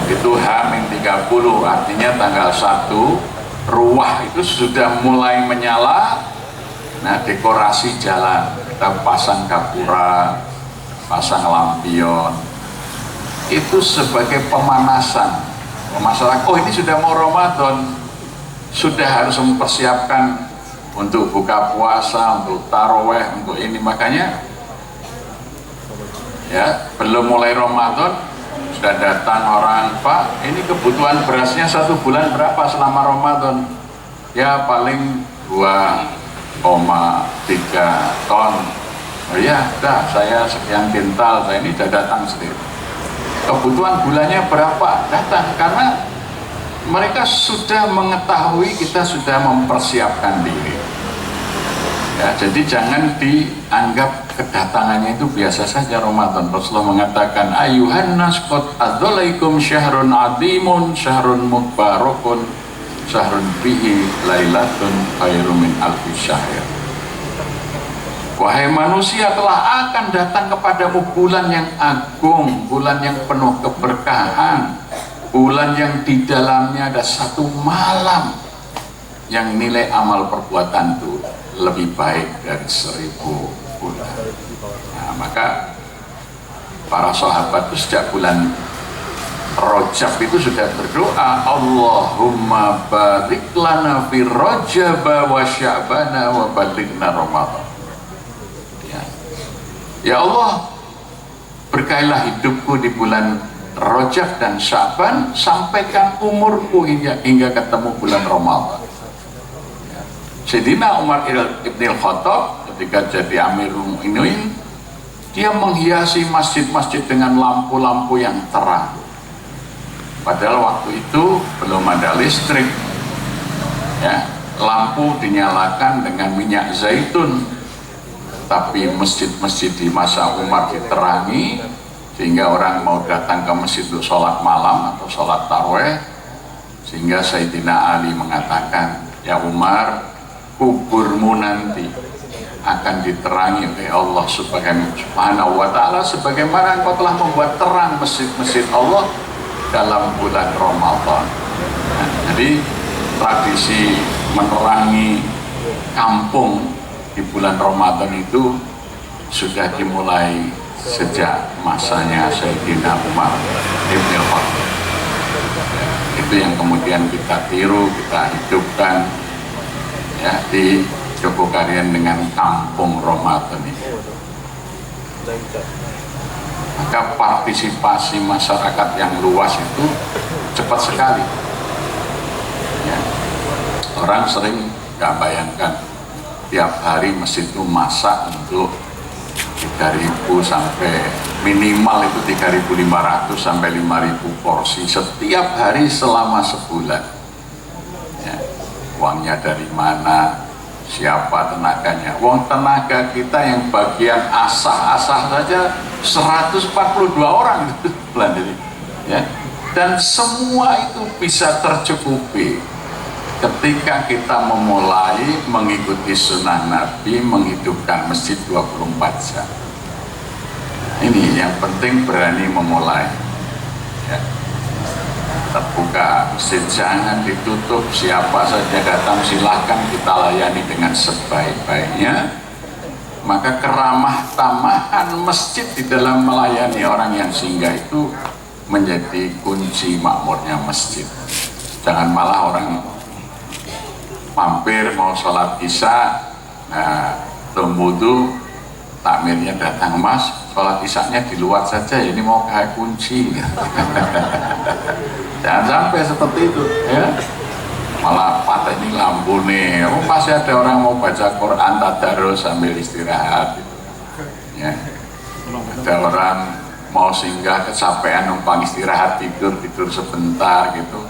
Itu H-30, artinya tanggal 1 ruah itu sudah mulai menyala. Nah, dekorasi jalan kita pasang gapura, pasang lampion, itu sebagai pemanasan masyarakat. Oh, ini sudah mau Ramadan, sudah harus mempersiapkan untuk buka puasa, untuk taraweh, untuk ini. Makanya ya belum mulai Ramadan sudah datang orang, Pak, ini kebutuhan berasnya 1 bulan berapa selama Ramadan? Ya paling 2,3 ton. Oh ya, dah saya sekian kintal, saya ini sudah datang sendiri. Kebutuhan gulanya berapa? Datang, karena mereka sudah mengetahui kita sudah mempersiapkan diri. Ya, jadi jangan dianggap kedatangannya itu biasa saja Ramadan. Rasulullah mengatakan, ayuhan nas qad adzalaikum syahrun adimun, syahrun mubarakun, syahrun bihi lailatun khairum min alfi syahr. Wahai manusia, telah akan datang kepadamu bulan yang agung, bulan yang penuh keberkahan, bulan yang di dalamnya ada 1 malam yang nilai amal perbuatan itu lebih baik dari 1000 bulan. Nah, maka para sahabat itu sejak bulan Rajab itu sudah berdoa, Allahumma barik lana fi Rajab wa Sya'bana wa balighna Ramadan. Ya Allah, berkailah hidupku di bulan Rajab dan Sya'ban, sampaikan umurku hingga ketemu bulan Ramadan. Sayyidina Umar ibn al-Khattab ketika jadi Amirul Mukminin, dia menghiasi masjid-masjid dengan lampu-lampu yang terang. Padahal waktu itu belum ada listrik ya, lampu dinyalakan dengan minyak zaitun. Tapi masjid-masjid di masa Umar diterangi, sehingga orang mau datang ke masjid untuk sholat malam atau sholat tarawih. Sehingga Sayyidina Ali mengatakan, ya Umar, kuburmu nanti akan diterangi oleh Allah Subhanahu wa ta'ala, sebagaimana engkau telah membuat terang masjid-masjid Allah dalam bulan Ramadan. Nah, jadi tradisi menerangi kampung di bulan Ramadan itu sudah dimulai sejak masanya Sayyidina Umar Ibn Khattab. Itu yang kemudian kita tiru, kita hidupkan ya di Jogokarian dengan kampung Ramadan ini. Maka partisipasi masyarakat yang luas itu cepat sekali ya. Orang sering gak bayangkan tiap hari masjid itu masak untuk 3.000 sampai minimal itu 3.500 sampai 5.000 porsi setiap hari selama sebulan ya. Uangnya dari mana, siapa tenaganya? Uang tenaga kita yang bagian asah-asah saja 142 orang itu bulan ini ya. Dan semua itu bisa tercukupi ketika kita memulai mengikuti sunnah Nabi, menghidupkan masjid 24 jam. Ini yang penting, berani memulai ya. Terbuka masjid, jangan ditutup, siapa saja datang silahkan kita layani dengan sebaik-baiknya. Maka keramah tamahan masjid di dalam melayani orang yang singgah itu menjadi kunci makmurnya masjid. Jangan malah orang mampir mau sholat isya, nah wudu, takmirnya datang, mas sholat isyanya di luar saja, ini mau kayak kunci. Jangan sampai seperti itu ya. Malah patah ini lampu nih, oh pasti ada orang mau baca Quran tadarus sambil istirahat gitu. Ya. Ada orang mau singgah kecapean numpang istirahat, tidur sebentar gitu,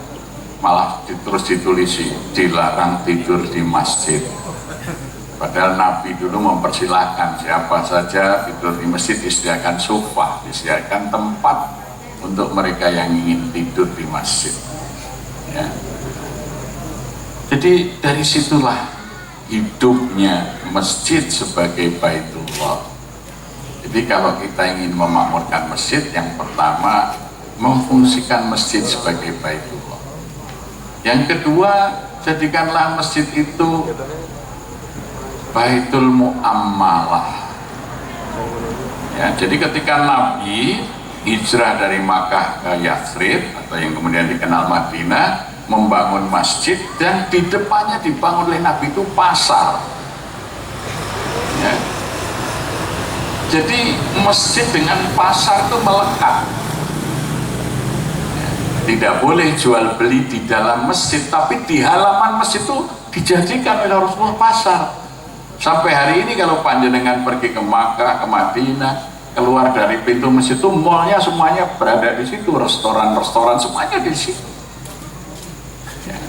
malah terus ditulisi dilarang tidur di masjid. Padahal Nabi dulu mempersilahkan siapa saja tidur di masjid, disediakan sofa, disediakan tempat untuk mereka yang ingin tidur di masjid ya. Jadi dari situlah hidupnya masjid sebagai Baitullah. Jadi kalau kita ingin memakmurkan masjid, yang pertama memfungsikan masjid sebagai Baitullah. Yang kedua, jadikanlah masjid itu Baitul Mu'ammalah ya. Jadi ketika Nabi hijrah dari Makkah ke Yathrib atau yang kemudian dikenal Madinah, membangun masjid, dan di depannya dibangun oleh Nabi itu pasar ya. Jadi masjid dengan pasar itu melekat ya. Tidak boleh jual beli di dalam masjid, tapi di halaman masjid itu dijadikan oleh Rasulullah pasar. Sampai hari ini kalau panjenengan pergi ke Makkah, ke Madinah, keluar dari pintu masjid itu mallnya semuanya berada di situ, restoran-restoran semuanya di situ ya.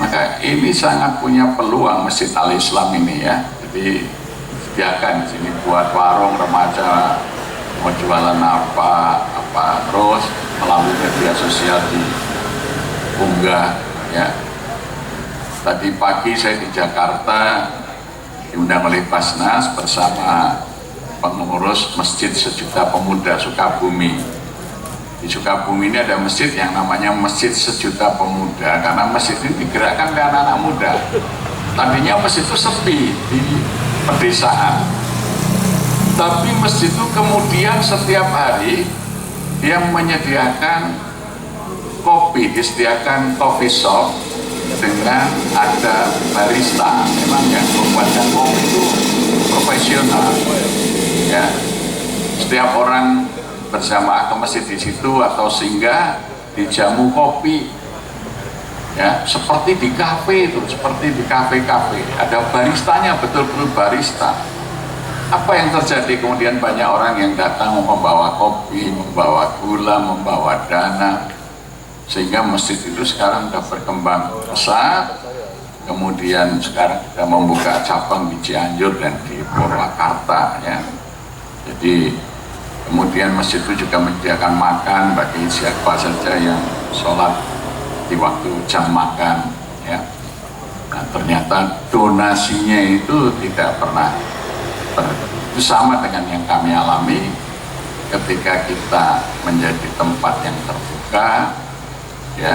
Maka ini sangat punya peluang Masjid Al-Islam ini ya. Jadi sediakan di sini buat warung remaja mau jualan apa terus melalui media sosial diunggah ya. Tadi pagi saya di Jakarta diundang oleh Basnas bersama pengurus Masjid Sejuta Pemuda Sukabumi. Di Sukabumi ini ada masjid yang namanya Masjid Sejuta Pemuda, karena masjid ini digerakkan oleh anak-anak muda. Tadinya masjid itu sepi di pedesaan, tapi masjid itu kemudian setiap hari dia menyediakan kopi, disediakan coffee shop dengan ada barista, memang yang membuatkan kopi itu profesional ya. Setiap orang bersama ke masjid di situ atau singgah dijamu kopi ya, seperti di kafe itu, seperti di kafe-kafe ada baristanya, betul-betul barista. Apa yang terjadi? Kemudian banyak orang yang datang membawa kopi, membawa gula, membawa dana, sehingga masjid itu sekarang sudah berkembang pesat. Kemudian sekarang sudah membuka cabang di Cianjur dan di Purwakarta ya. Jadi kemudian masjid itu juga menyediakan makan bagi siapa saja yang sholat di waktu jam makan ya. Nah, ternyata donasinya itu tidak pernah itu sama dengan yang kami alami. ketika kita menjadi tempat yang terbuka, ya,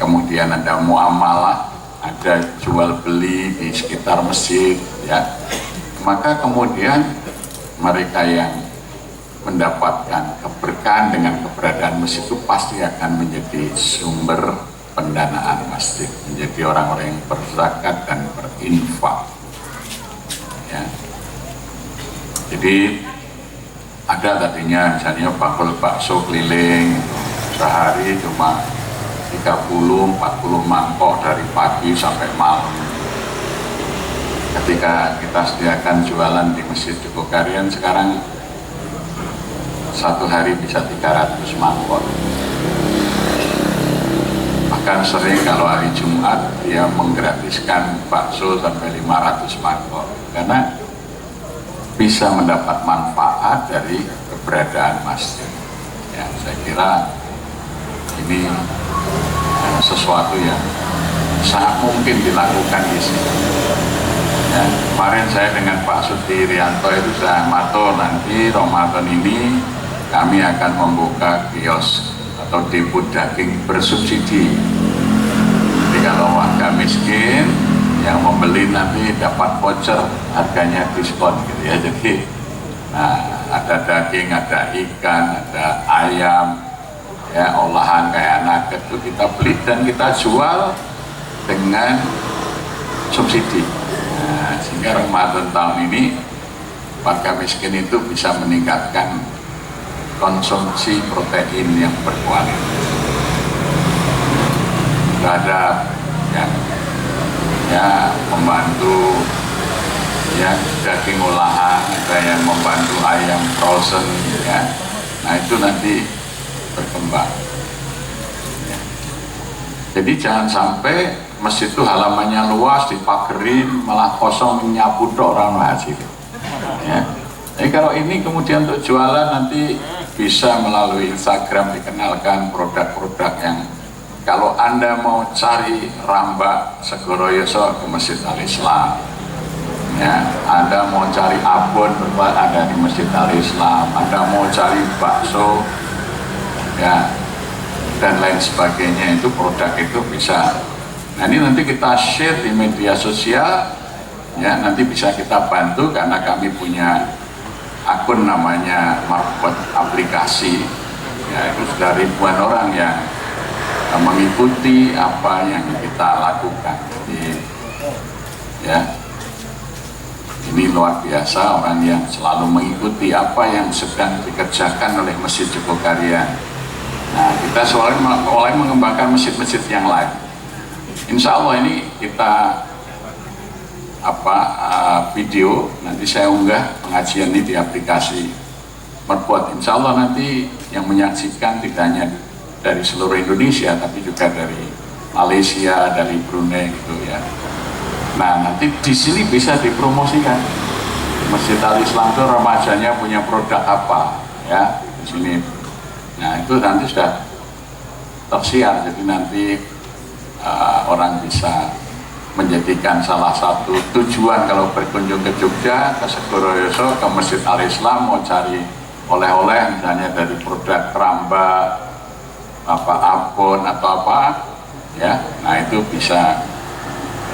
kemudian ada muamalah, ada jual beli di sekitar masjid, ya, maka kemudian mereka yang mendapatkan keberkahan dengan keberadaan masjid itu pasti akan menjadi sumber pendanaan masjid, menjadi orang-orang yang berzakat dan berinfak, ya. Jadi ada tadinya misalnya bakso keliling sehari cuma 30-40 mangkok dari pagi sampai malam. Ketika kita sediakan jualan di Masjid Jogokarian, sekarang satu hari bisa 300 mangkok. Bahkan sering kalau hari Jumat dia menggratiskan bakso sampai 500 mangkok, karena bisa mendapat manfaat dari keberadaan masjid. Ya, saya kira ini sesuatu yang sangat mungkin dilakukan di sini. Ya, kemarin saya dengan Pak Sudi Rianto itu saya matur, nanti Ramadan ini kami akan membuka kios atau depo daging bersubsidi. Jadi kalau warga miskin yang membeli nanti dapat voucher, harganya diskon gitu ya. Jadi nah, ada daging, ada ikan, ada ayam, ya, olahan kayak nugget itu kita beli dan kita jual dengan subsidi. Nah, sehingga Ramadan tahun ini warga miskin itu bisa meningkatkan konsumsi protein yang berkualitas. Ada yang ya membantu ya daging olahan, ada yang membantu ayam frozen, ya. Nah itu nanti berkembang, ya. Jadi jangan sampai masjid itu halamannya luas, dipagerin, malah kosong, nyapu dok orang hasil, ya. Jadi kalau ini kemudian untuk jualan nanti bisa melalui Instagram dikenalkan produk-produk yang kalau Anda mau cari rambak Segoroyoso ke Masjid Al-Islam, ya, Anda mau cari abon ada di Masjid Al-Islam, Anda mau cari bakso, ya, dan lain sebagainya, itu produk itu bisa. Nah ini nanti kita share di media sosial, ya, nanti bisa kita bantu karena kami punya akun namanya Markot Aplikasi, ya, itu sudah ribuan orang yang mengikuti apa yang kita lakukan. Jadi ya ini luar biasa orang yang selalu mengikuti apa yang sedang dikerjakan oleh Masjid Jogokarian. Nah kita selalu mulai mengembangkan masjid-masjid yang lain. Insya Allah ini kita video nanti saya unggah pengajian ini di aplikasi Merbuat. Insya Allah nanti yang menyaksikan tidak hanya dari seluruh Indonesia tapi juga dari Malaysia, dari Brunei gitu ya. Nah nanti di sini bisa dipromosikan Masjid Al-Islam itu remajanya punya produk apa, ya, di sini. Nah itu nanti sudah tersiar, jadi nanti orang bisa menjadikan salah satu tujuan kalau berkunjung ke Jogja, ke Segoroyoso, ke Masjid Al-Islam, mau cari oleh-oleh misalnya dari produk keramba, abon atau apa, ya. Nah itu bisa,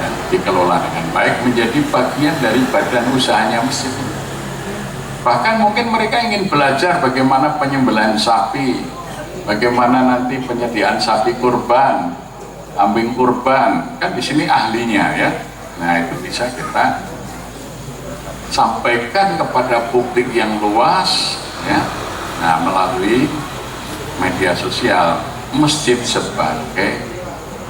ya, dikelola dengan baik menjadi bagian dari badan usahanya masjid. Bahkan mungkin mereka ingin belajar bagaimana penyembelihan sapi, bagaimana nanti penyediaan sapi kurban, kambing kurban, kan di sini ahlinya, ya. Nah itu bisa kita sampaikan kepada publik yang luas, ya. Nah melalui media sosial, masjid sebagai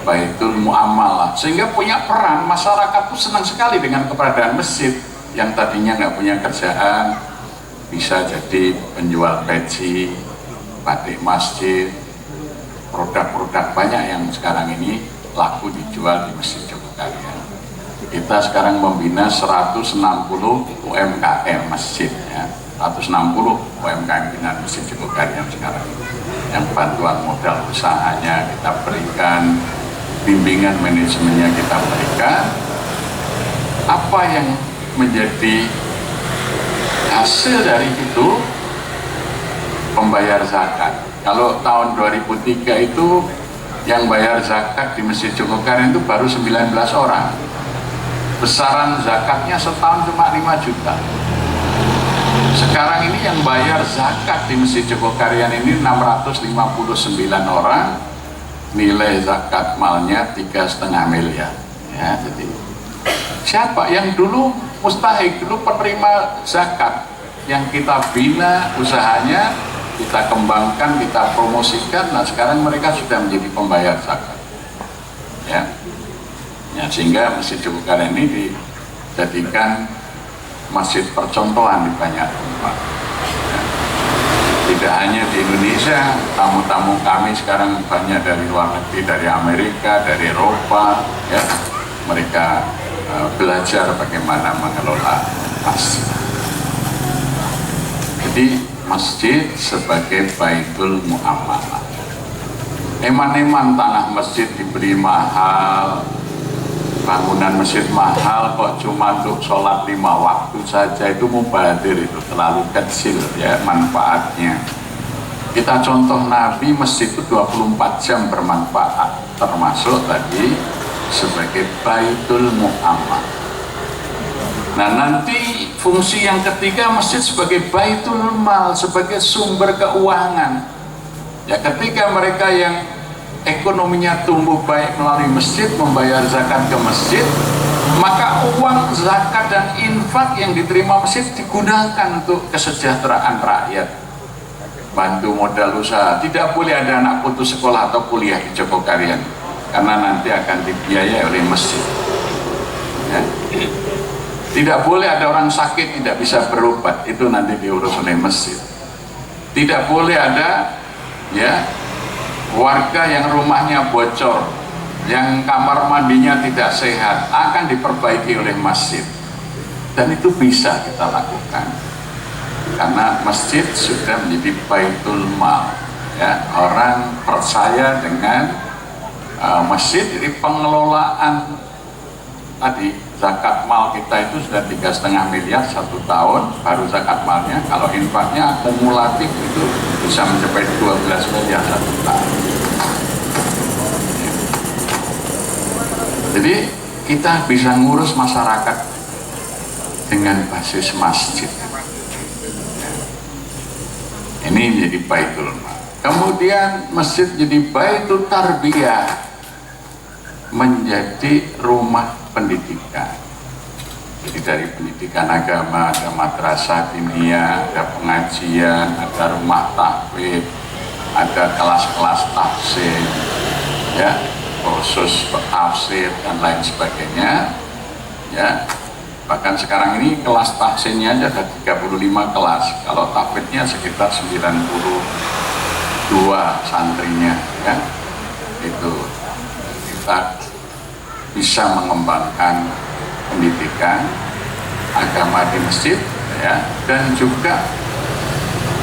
baitul muamalah, sehingga punya peran. Masyarakat itu senang sekali dengan keberadaan masjid. Yang tadinya nggak punya kerjaan bisa jadi penjual peci, batik masjid, produk-produk banyak yang sekarang ini laku dijual di Masjid Jogokarian. Kita sekarang membina 160 UMKM masjid, ya. 160 UMKM binaan Masjid Jogokarian sekarang, yang bantuan modal usahanya kita berikan, bimbingan manajemennya kita berikan. Apa yang menjadi hasil dari itu, pembayar zakat. Kalau tahun 2003 itu yang bayar zakat di Masjid Jogokarian itu baru 19 orang. Besaran zakatnya setahun cuma 5 juta. Sekarang ini yang bayar zakat di Masjid Jogokarian ini 659 orang, nilai zakat malnya 3,5 miliar. Ya, jadi siapa yang dulu mustahik, dulu penerima zakat yang kita bina usahanya, kita kembangkan, kita promosikan, nah sekarang mereka sudah menjadi pembayar zakat. Ya, sehingga Masjid Jogokarian ini dijadikan masjid percontohan di banyak tempat. Ya. Tidak hanya di Indonesia, tamu-tamu kami sekarang banyak dari luar negeri, dari Amerika, dari Eropa, ya, mereka belajar bagaimana mengelola masjid. Jadi masjid sebagai baitul muamalah. Eman-eman tanah masjid diberi mahal, bangunan masjid mahal kok cuma untuk sholat 5 waktu saja, itu mubadir, itu terlalu kecil ya manfaatnya. Kita contoh Nabi, masjid itu 24 jam bermanfaat, termasuk tadi sebagai baitul muamalah. Nah, nanti fungsi yang ketiga, masjid sebagai baitul mal, sebagai sumber keuangan. Ya, ketika mereka yang ekonominya tumbuh baik melalui masjid, membayar zakat ke masjid, maka uang zakat dan infak yang diterima masjid digunakan untuk kesejahteraan rakyat, bantu modal usaha. Tidak boleh ada anak putus sekolah atau kuliah di Jogokarian, karena nanti akan dibiayai oleh masjid. Ya. Tidak boleh ada orang sakit tidak bisa berobat, itu nanti diurus oleh masjid. Tidak boleh ada ya warga yang rumahnya bocor, yang kamar mandinya tidak sehat, akan diperbaiki oleh masjid. Dan itu bisa kita lakukan karena masjid sudah menjadi baitul mal. Ya, orang percaya dengan masjid. Jadi pengelolaan tadi zakat mal kita itu sudah 3,5 miliar 1 tahun baru zakat malnya. Kalau infaknya akumulatif itu bisa mencapai 12 miliar 1 tahun. Jadi kita bisa ngurus masyarakat dengan basis masjid. Ini menjadi baitul mal. Kemudian masjid jadi baitul tarbiyah, menjadi rumah pendidikan. Jadi dari pendidikan agama, ada madrasah diniyah, ada pengajian, ada rumah tahfidz, ada kelas-kelas tafsir, ya, khusus tafsir dan lain sebagainya. Ya, bahkan sekarang ini kelas tafsirnya aja ada 35 kelas. Kalau tahfidznya sekitar 92 santrinya, ya. Itu kita bisa mengembangkan pendidikan agama di masjid, ya, dan juga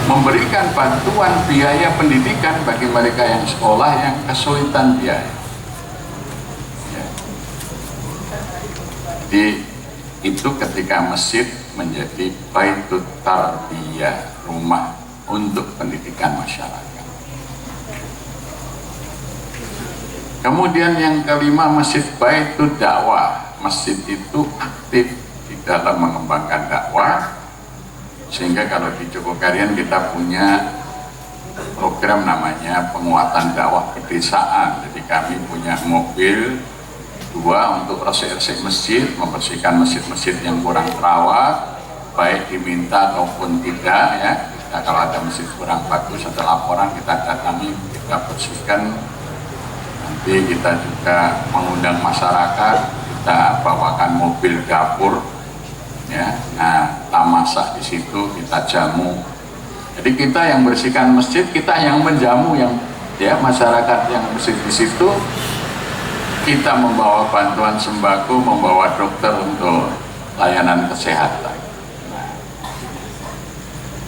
memberikan bantuan biaya pendidikan bagi mereka yang sekolah yang kesulitan biaya. Ya. Jadi itu ketika masjid menjadi baitul tarbiyah, rumah untuk pendidikan masyarakat. Kemudian yang kelima, masjid baitul dakwah. Masjid itu aktif di dalam mengembangkan dakwah, sehingga kalau di Jogokarian kita punya program namanya penguatan dakwah pedesaan. Jadi kami punya mobil 2 untuk resik-resik masjid, membersihkan masjid-masjid yang kurang terawat, baik diminta maupun tidak, ya. Nah, kalau ada masjid kurang bagus, ada laporan, kita datangi, kita bersihkan. Nanti kita juga mengundang masyarakat, kita bawakan mobil dapur, ya. Nah, kita masak di situ, kita jamu. Jadi kita yang bersihkan masjid, kita yang menjamu, yang ya masyarakat yang masjid di situ. Kita membawa bantuan sembako, membawa dokter untuk layanan kesehatan. Nah,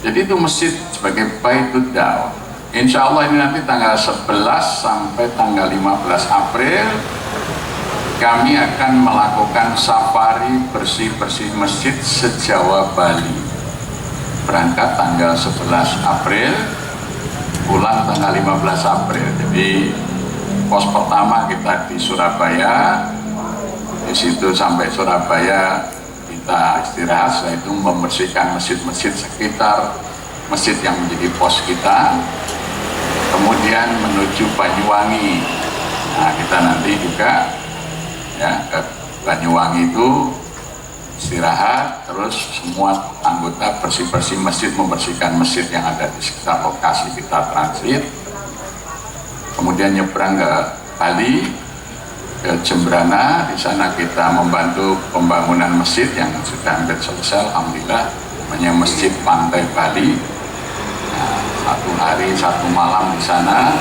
jadi itu masjid sebagai baitul dakwah. Insya Allah ini nanti tanggal 11 sampai tanggal 15 April kami akan melakukan safari bersih-bersih masjid se-Jawa Bali. Berangkat tanggal 11 April pulang tanggal 15 April. Jadi pos pertama kita di Surabaya, di situ sampai Surabaya kita istirahat, setelah itu membersihkan masjid-masjid sekitar masjid yang menjadi pos kita, kemudian menuju Banyuwangi. Nah, kita nanti juga ya ke Banyuwangi itu istirahat, terus semua anggota bersih-bersih masjid, membersihkan masjid yang ada di sekitar lokasi kita transit, kemudian nyebrang ke Bali, ke Jembrana. Di sana kita membantu pembangunan masjid yang sudah hampir selesai, alhamdulillah, namanya Masjid Pantai Bali. Nah, 1 hari 1 malam di sana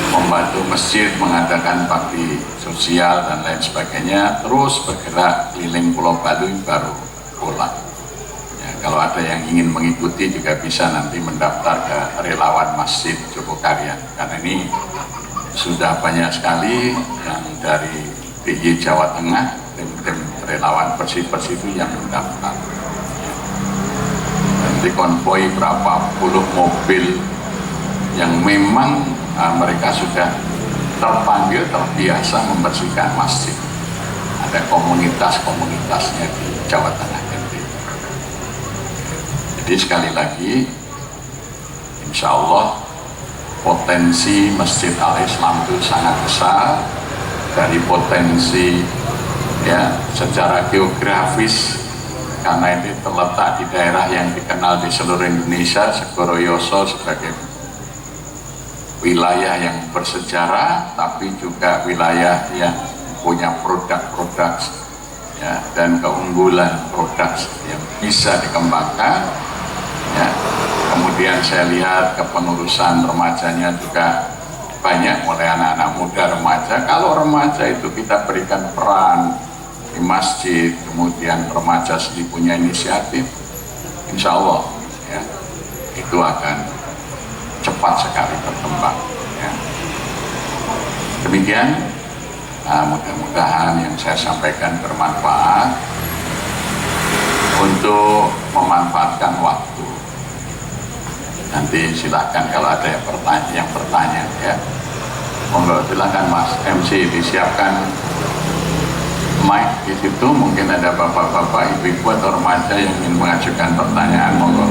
membantu masjid, mengadakan bakti sosial dan lain sebagainya, terus bergerak keliling Pulau Bali baru pulang. Ya, kalau ada yang ingin mengikuti juga bisa nanti mendaftar ke relawan Masjid Jogokaryan, karena ini sudah banyak sekali yang dari DIY Jawa Tengah, tim relawan bersih-bersih itu yang mendaftar. Ya. Nanti konvoi berapa puluh mobil yang memang mereka sudah terpanggil, terbiasa membersihkan masjid. Ada komunitas-komunitasnya di Jawa Tengah. Jadi sekali lagi, insya Allah potensi Masjid Al-Islam itu sangat besar. Dari potensi ya secara geografis, karena ini terletak di daerah yang dikenal di seluruh Indonesia, Segoroyoso sebagai wilayah yang bersejarah, tapi juga wilayah yang punya produk-produk ya, dan keunggulan produk yang bisa dikembangkan. Ya. Kemudian saya lihat kepengurusan remajanya juga banyak, mulai anak-anak muda, remaja. Kalau remaja itu kita berikan peran di masjid, kemudian remaja sendiri punya inisiatif, insya Allah ya, itu akan cepat sekali berkembang. Ya. Demikian, mudah-mudahan yang saya sampaikan bermanfaat untuk memanfaatkan waktu. Nanti silakan kalau ada yang bertanya ya. Monggo silakan Mas MC, disiapkan mic di situ, mungkin ada bapak-bapak, ibu-ibu atau remaja yang ingin mengajukan pertanyaan, monggo.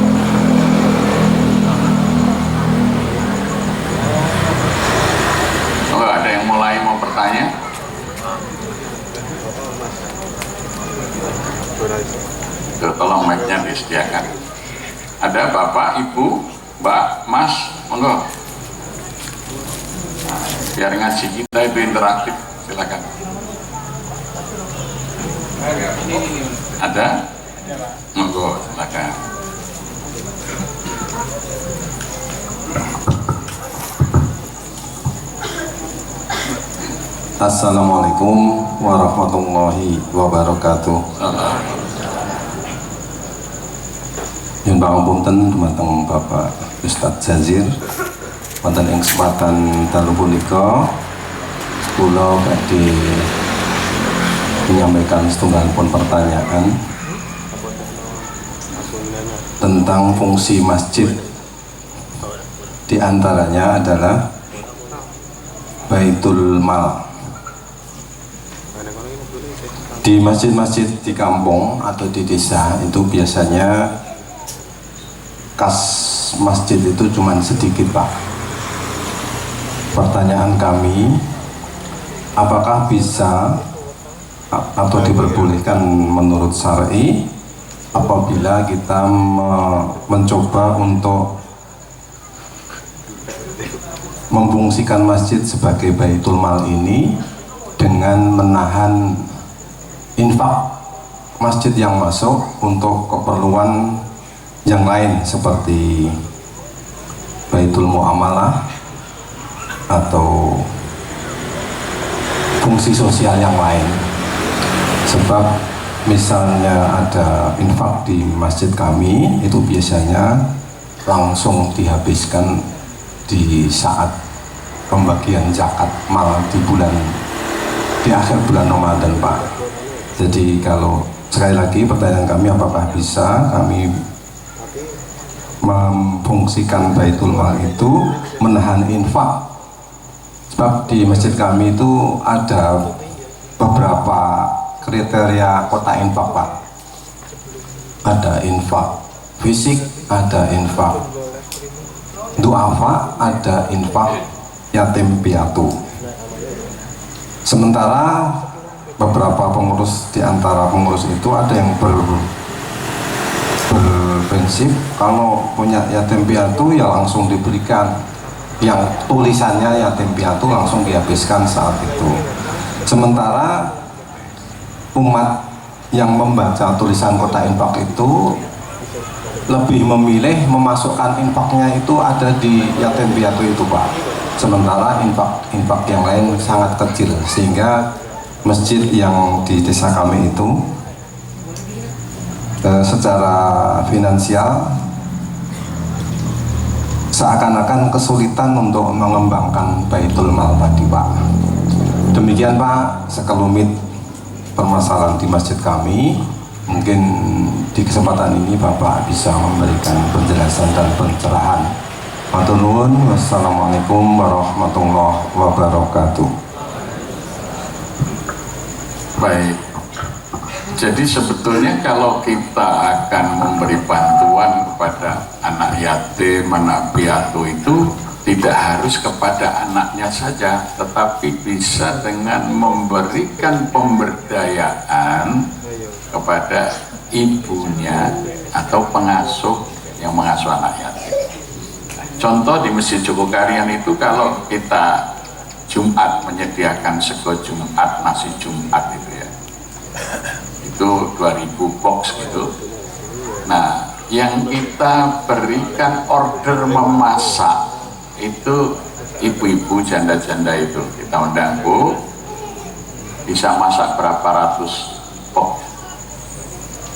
Monggo, ada yang mulai mau bertanya? Tuh, tolong mic-nya disediakan. Ada bapak, ibu, mbak, mas, monggo. Nah, biar ngaji kita itu interaktif, silakan. Ada? Monggo, silakan. Assalamualaikum warahmatullahi wabarakatuh. Nyun pangapunten dumateng Bapak Ustadz Jazir, wonten ing kesempatan dalu punika kula badhe menyampaikan setunggalipun pertanyaan tentang fungsi masjid. Di antaranya adalah Baitul Mal. Di masjid-masjid di kampung atau di desa itu biasanya kas masjid itu cuma sedikit, Pak. Pertanyaan kami, apakah bisa atau diperbolehkan menurut syar'i apabila kita mencoba untuk memfungsikan masjid sebagai Baitul Mal ini dengan menahan infak masjid yang masuk untuk keperluan yang lain seperti Baitul Muamalah atau fungsi sosial yang lain. Sebab misalnya ada infak di masjid kami itu biasanya langsung dihabiskan di saat pembagian zakat mal di akhir bulan Ramadan, Pak. Jadi kalau sekali lagi pertanyaan kami, apakah bisa kami memfungsikan Baitul Mal itu menahan infak. Sebab di masjid kami itu ada beberapa kriteria kota infak, Pak. Ada infak fisik, ada infak duafa, ada infak yatim piatu. Sementara beberapa pengurus, di antara pengurus itu ada yang berprinsip kalau punya yatim piatu ya langsung diberikan, yang tulisannya yatim piatu langsung dihabiskan saat itu. Sementara umat yang membaca tulisan kota infak itu lebih memilih memasukkan infaknya itu ada di yatim piatu itu, Pak. Sementara infak yang lain sangat kecil, sehingga masjid yang di desa kami itu secara finansial seakan-akan kesulitan untuk mengembangkan Baitul Mal tadi, Pak. Demikian, Pak, sekelumit permasalahan di masjid kami. Mungkin di kesempatan ini Bapak bisa memberikan penjelasan dan pencerahan. Matur nuwun. Wassalamualaikum warahmatullahi wabarakatuh. Baik, jadi sebetulnya kalau kita akan memberi bantuan kepada anak yatim, anak piatu itu tidak harus kepada anaknya saja, tetapi bisa dengan memberikan pemberdayaan kepada ibunya atau pengasuh yang mengasuh anak yatim. Contoh di Masjid Jogokarian itu kalau kita Jumat menyediakan sego Jumat, nasi Jumat itu ya, itu 2000 box gitu. Nah, yang kita berikan order memasak itu ibu-ibu janda-janda itu kita undang, Bu, bisa masak berapa ratus box,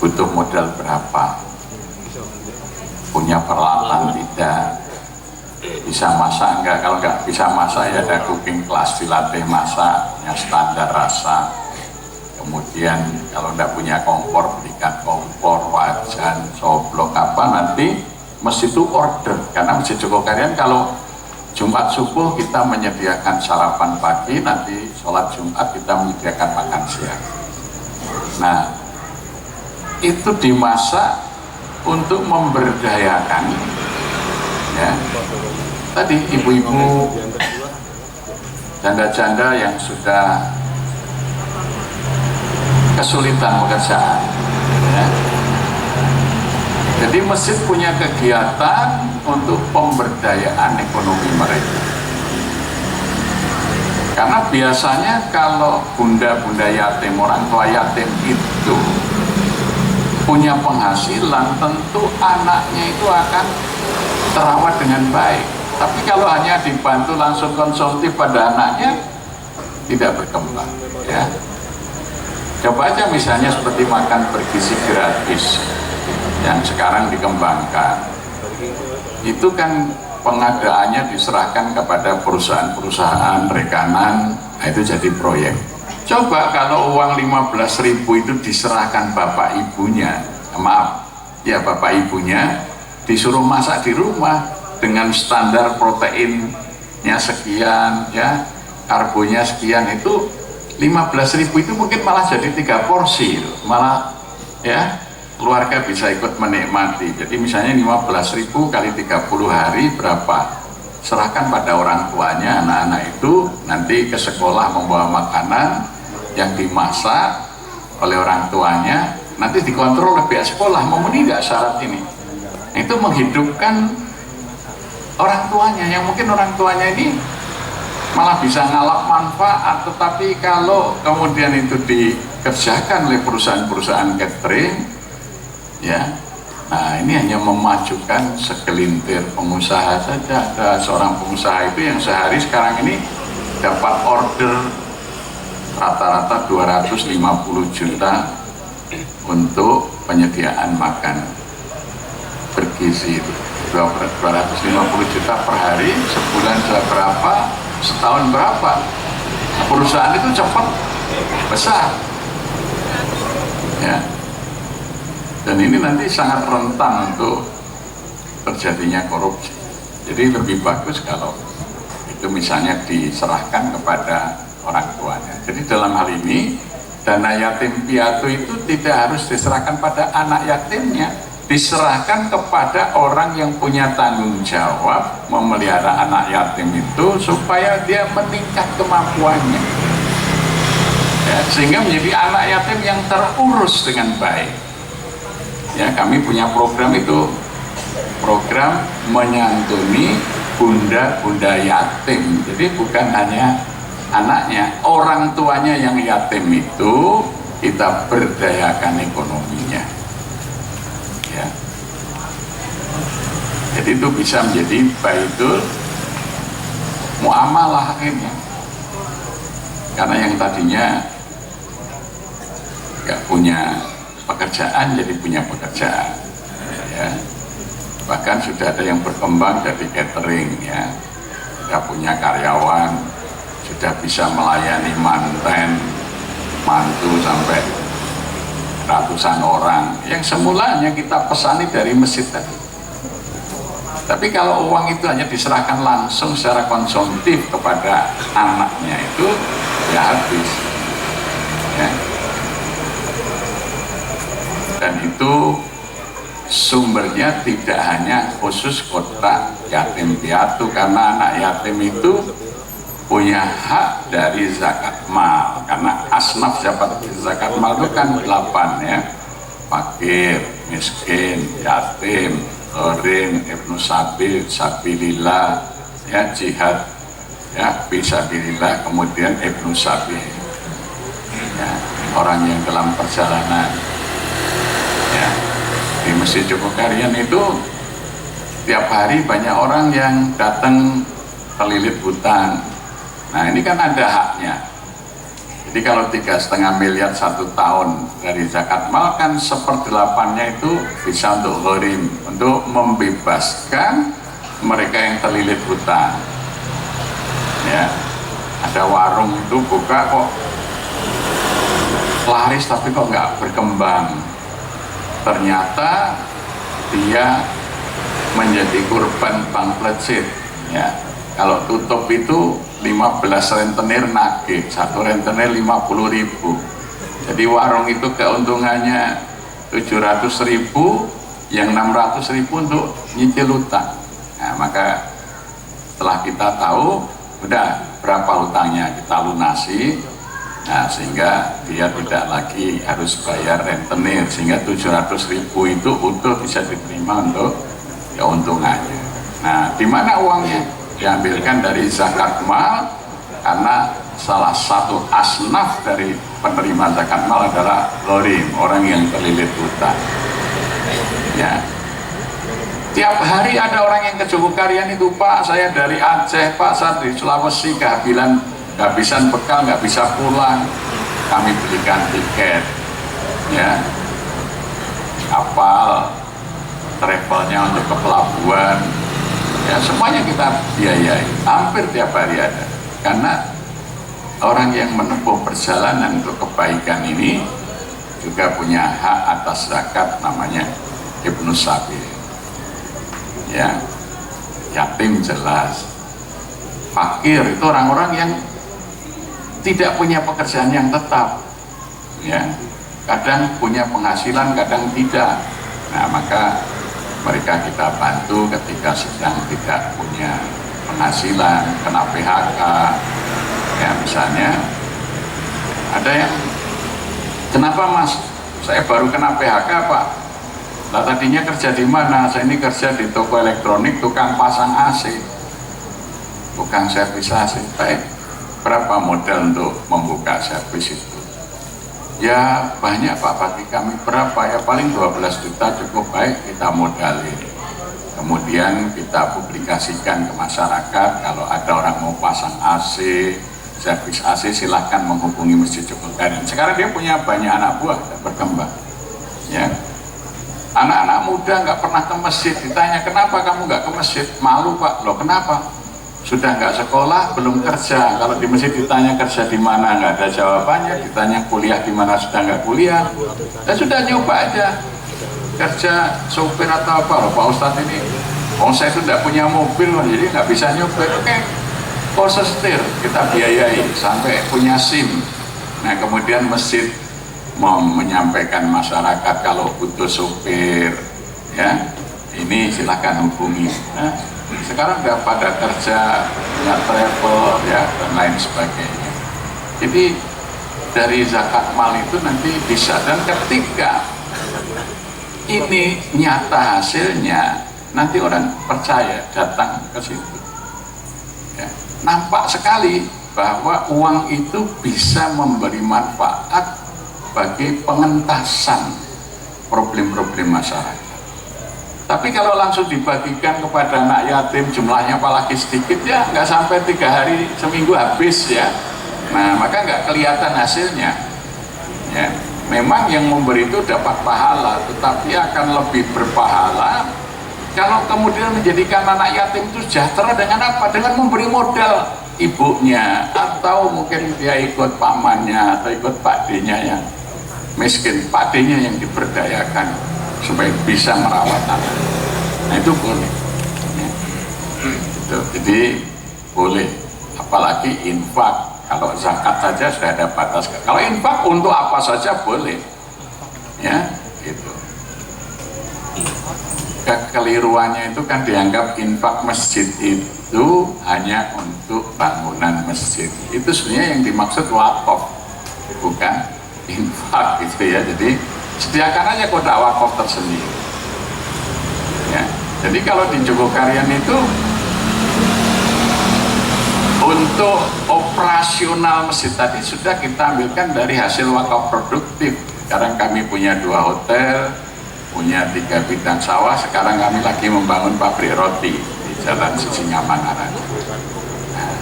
butuh modal berapa, punya peralatan tidak, bisa masak enggak, kalau enggak bisa masak ya ada cooking class, dilatih masak yang standar rasa. Kemudian kalau enggak punya kompor, berikan kompor, wajan, soblok apa, nanti masjid itu order. Karena Masjid Jogokarian kalau Jumat subuh kita menyediakan sarapan pagi, nanti sholat Jumat kita menyediakan makan siang. Nah, itu dimasak untuk memberdayakan ya tadi ibu-ibu janda-janda yang sudah kesulitan pekerjaan ya. Jadi masjid punya kegiatan untuk pemberdayaan ekonomi mereka, karena biasanya kalau bunda-bunda yatim, orang tua yatim itu punya penghasilan, tentu anaknya itu akan terawat dengan baik. Tapi kalau hanya dibantu langsung konsumtif pada anaknya, tidak berkembang ya. Coba aja misalnya seperti makan bergizi gratis yang sekarang dikembangkan, itu kan pengadaannya diserahkan kepada perusahaan-perusahaan rekanan, nah itu jadi proyek. Coba kalau uang 15.000 itu diserahkan bapak ibunya, maaf ya, bapak ibunya disuruh masak di rumah dengan standar proteinnya sekian ya, karbonya sekian, itu 15.000 itu mungkin malah jadi 3 porsi, malah ya keluarga bisa ikut menikmati. Jadi misalnya 15.000 kali 30 hari berapa? Serahkan pada orang tuanya, anak-anak itu nanti ke sekolah membawa makanan yang dimasak oleh orang tuanya, nanti dikontrol oleh pihak sekolah memenuhi nggak syarat ini. Itu menghidupkan orang tuanya, yang mungkin orang tuanya ini malah bisa ngalap manfaat. Tetapi kalau kemudian itu dikerjakan oleh perusahaan-perusahaan catering ya, nah ini hanya memajukan segelintir pengusaha saja. Ada seorang pengusaha itu yang sehari sekarang ini dapat order rata-rata 250 juta untuk penyediaan makan bergizi itu. 250 juta per hari, sebulan berapa, setahun berapa. Perusahaan itu cepat besar ya. Dan ini nanti sangat rentan untuk terjadinya korupsi. Jadi lebih bagus kalau itu misalnya diserahkan kepada orang tuanya. Jadi dalam hal ini dana yatim piatu itu tidak harus diserahkan pada anak yatimnya, diserahkan kepada orang yang punya tanggung jawab memelihara anak yatim itu supaya dia meningkat kemampuannya, ya, sehingga menjadi anak yatim yang terurus dengan baik. Ya, kami punya program itu, program menyantuni bunda-bunda yatim. Jadi bukan hanya anaknya, orang tuanya yang yatim itu kita berdayakan ekonominya, ya. Jadi itu bisa menjadi baitul muamalah akhirnya, karena yang tadinya nggak punya pekerjaan jadi punya pekerjaan, ya. Bahkan sudah ada yang berkembang dari catering, ya, sudah punya karyawan, sudah bisa melayani manten, mantu sampai ratusan orang yang semulanya kita pesani dari masjid tadi. Tapi kalau uang itu hanya diserahkan langsung secara konsumtif kepada anaknya itu ya habis, ya. Dan itu sumbernya tidak hanya khusus kota yatim piatu, karena anak yatim itu punya hak dari zakat mal, karena asnaf zakat mal itu kan 8, ya: fakir, miskin, yatim, gharim, ibnu sabil, sabilillah, ya, jihad, ya, fisabilillah, kemudian ibnu sabil, ya, orang yang dalam perjalanan, ya. Di Masjid Jogokarian itu tiap hari banyak orang yang datang terlilit hutang. Nah, ini kan ada haknya. Jadi kalau 3,5 miliar 1 tahun dari zakat mal kan 1/8-nya itu bisa untuk gharim, untuk membebaskan mereka yang terlilit hutang. Ya, ada warung itu buka kok laris tapi kok nggak berkembang. Ternyata dia menjadi korban bangkletsit, ya. Kalau tutup itu 15 rentenir nagih, 1 rentenir 50.000. Jadi warung itu keuntungannya 700.000, yang 600.000 untuk nyicil hutang. Nah, maka setelah kita tahu udah berapa hutangnya kita lunasi, nah, sehingga dia tidak lagi harus bayar rentenir, sehingga 700.000 itu utuh bisa diterima untuk keuntungannya. Nah, di mana uangnya? Diambilkan dari zakat mal, karena salah satu asnaf dari penerima zakat mal adalah gharim, orang yang terlilit hutang, ya. Tiap hari ada orang yang ke Jogokarian itu, Pak, saya dari Aceh, Pak, saya dari Sulawesi, kehabisan bekal, nggak bisa pulang. Kami belikan tiket, ya, kapal, travelnya untuk ke pelabuhan, ya, semuanya kita biayai, hampir tiap hari ada. Karena orang yang menempuh perjalanan untuk kebaikan ini juga punya hak atas zakat, namanya ibnu sabil, ya. Yatim jelas, fakir itu orang-orang yang tidak punya pekerjaan yang tetap, ya, kadang punya penghasilan, kadang tidak. Nah, maka mereka kita bantu ketika sedang tidak punya penghasilan, kena PHK, ya. Misalnya ada yang, kenapa Mas, saya baru kena PHK Pak, nah tadinya kerja di mana? Saya ini kerja di toko elektronik, tukang pasang AC, tukang servis AC. Baik, berapa modal untuk membuka servis itu? Ya banyak Pak, bagi kami berapa? Ya paling 12 juta cukup. Baik, kita modalin, kemudian kita publikasikan ke masyarakat. Kalau ada orang mau pasang AC, servis AC, silahkan menghubungi Masjid Jogokarian. Sekarang dia punya banyak anak buah dan berkembang, ya. Anak-anak muda nggak pernah ke masjid, ditanya kenapa kamu nggak ke masjid? Malu Pak. Loh kenapa? Sudah nggak sekolah, belum kerja. Kalau di masjid ditanya kerja di mana, nggak ada jawabannya. Ditanya kuliah di mana, sudah nggak kuliah. Ya sudah, nyoba aja kerja sopir atau apa. Loh Pak Ustadz ini saya itu tidak punya mobil, jadi nggak bisa nyopir. Oke, kos setir kita biayai sampai punya SIM. Nah kemudian masjid mau menyampaikan masyarakat kalau butuh supir, ya ini silakan hubungi. Nah, sekarang udah pada kerja, punya travel, ya dan lain sebagainya. Jadi dari zakat mal itu nanti bisa, dan ketika ini nyata hasilnya, nanti orang percaya datang ke situ. Ya, nampak sekali bahwa uang itu bisa memberi manfaat bagi pengentasan problem-problem masyarakat. Tapi kalau langsung dibagikan kepada anak yatim, jumlahnya apalagi sedikit, ya nggak sampai 3 hari, seminggu habis ya. Nah maka nggak kelihatan hasilnya. Ya, memang yang memberi itu dapat pahala, tetapi akan lebih berpahala kalau kemudian menjadikan anak yatim itu sejahtera dengan apa? Dengan memberi modal ibunya, atau mungkin dia ikut pamannya atau ikut pakdenya yang miskin, pakdenya yang diberdayakan supaya bisa merawat anak. Nah itu boleh. Ya. Gitu. Jadi boleh, apalagi infak. Kalau zakat saja sudah ada batas. Kalau infak untuk apa saja boleh, ya, gitu. Kekeliruannya itu kan dianggap infak masjid itu hanya untuk bangunan masjid. Itu sebenarnya yang dimaksud wakaf, bukan infak gitu ya. Jadi sediakan aja kotak wakaf tersendiri. Ya. Jadi kalau di Jogokarian itu untuk operasional masjid tadi sudah kita ambilkan dari hasil wakaf produktif. Sekarang kami punya 2 hotel, punya 3 bidang sawah. Sekarang kami lagi membangun pabrik roti di Jalan Sisingamangaraja. Nah,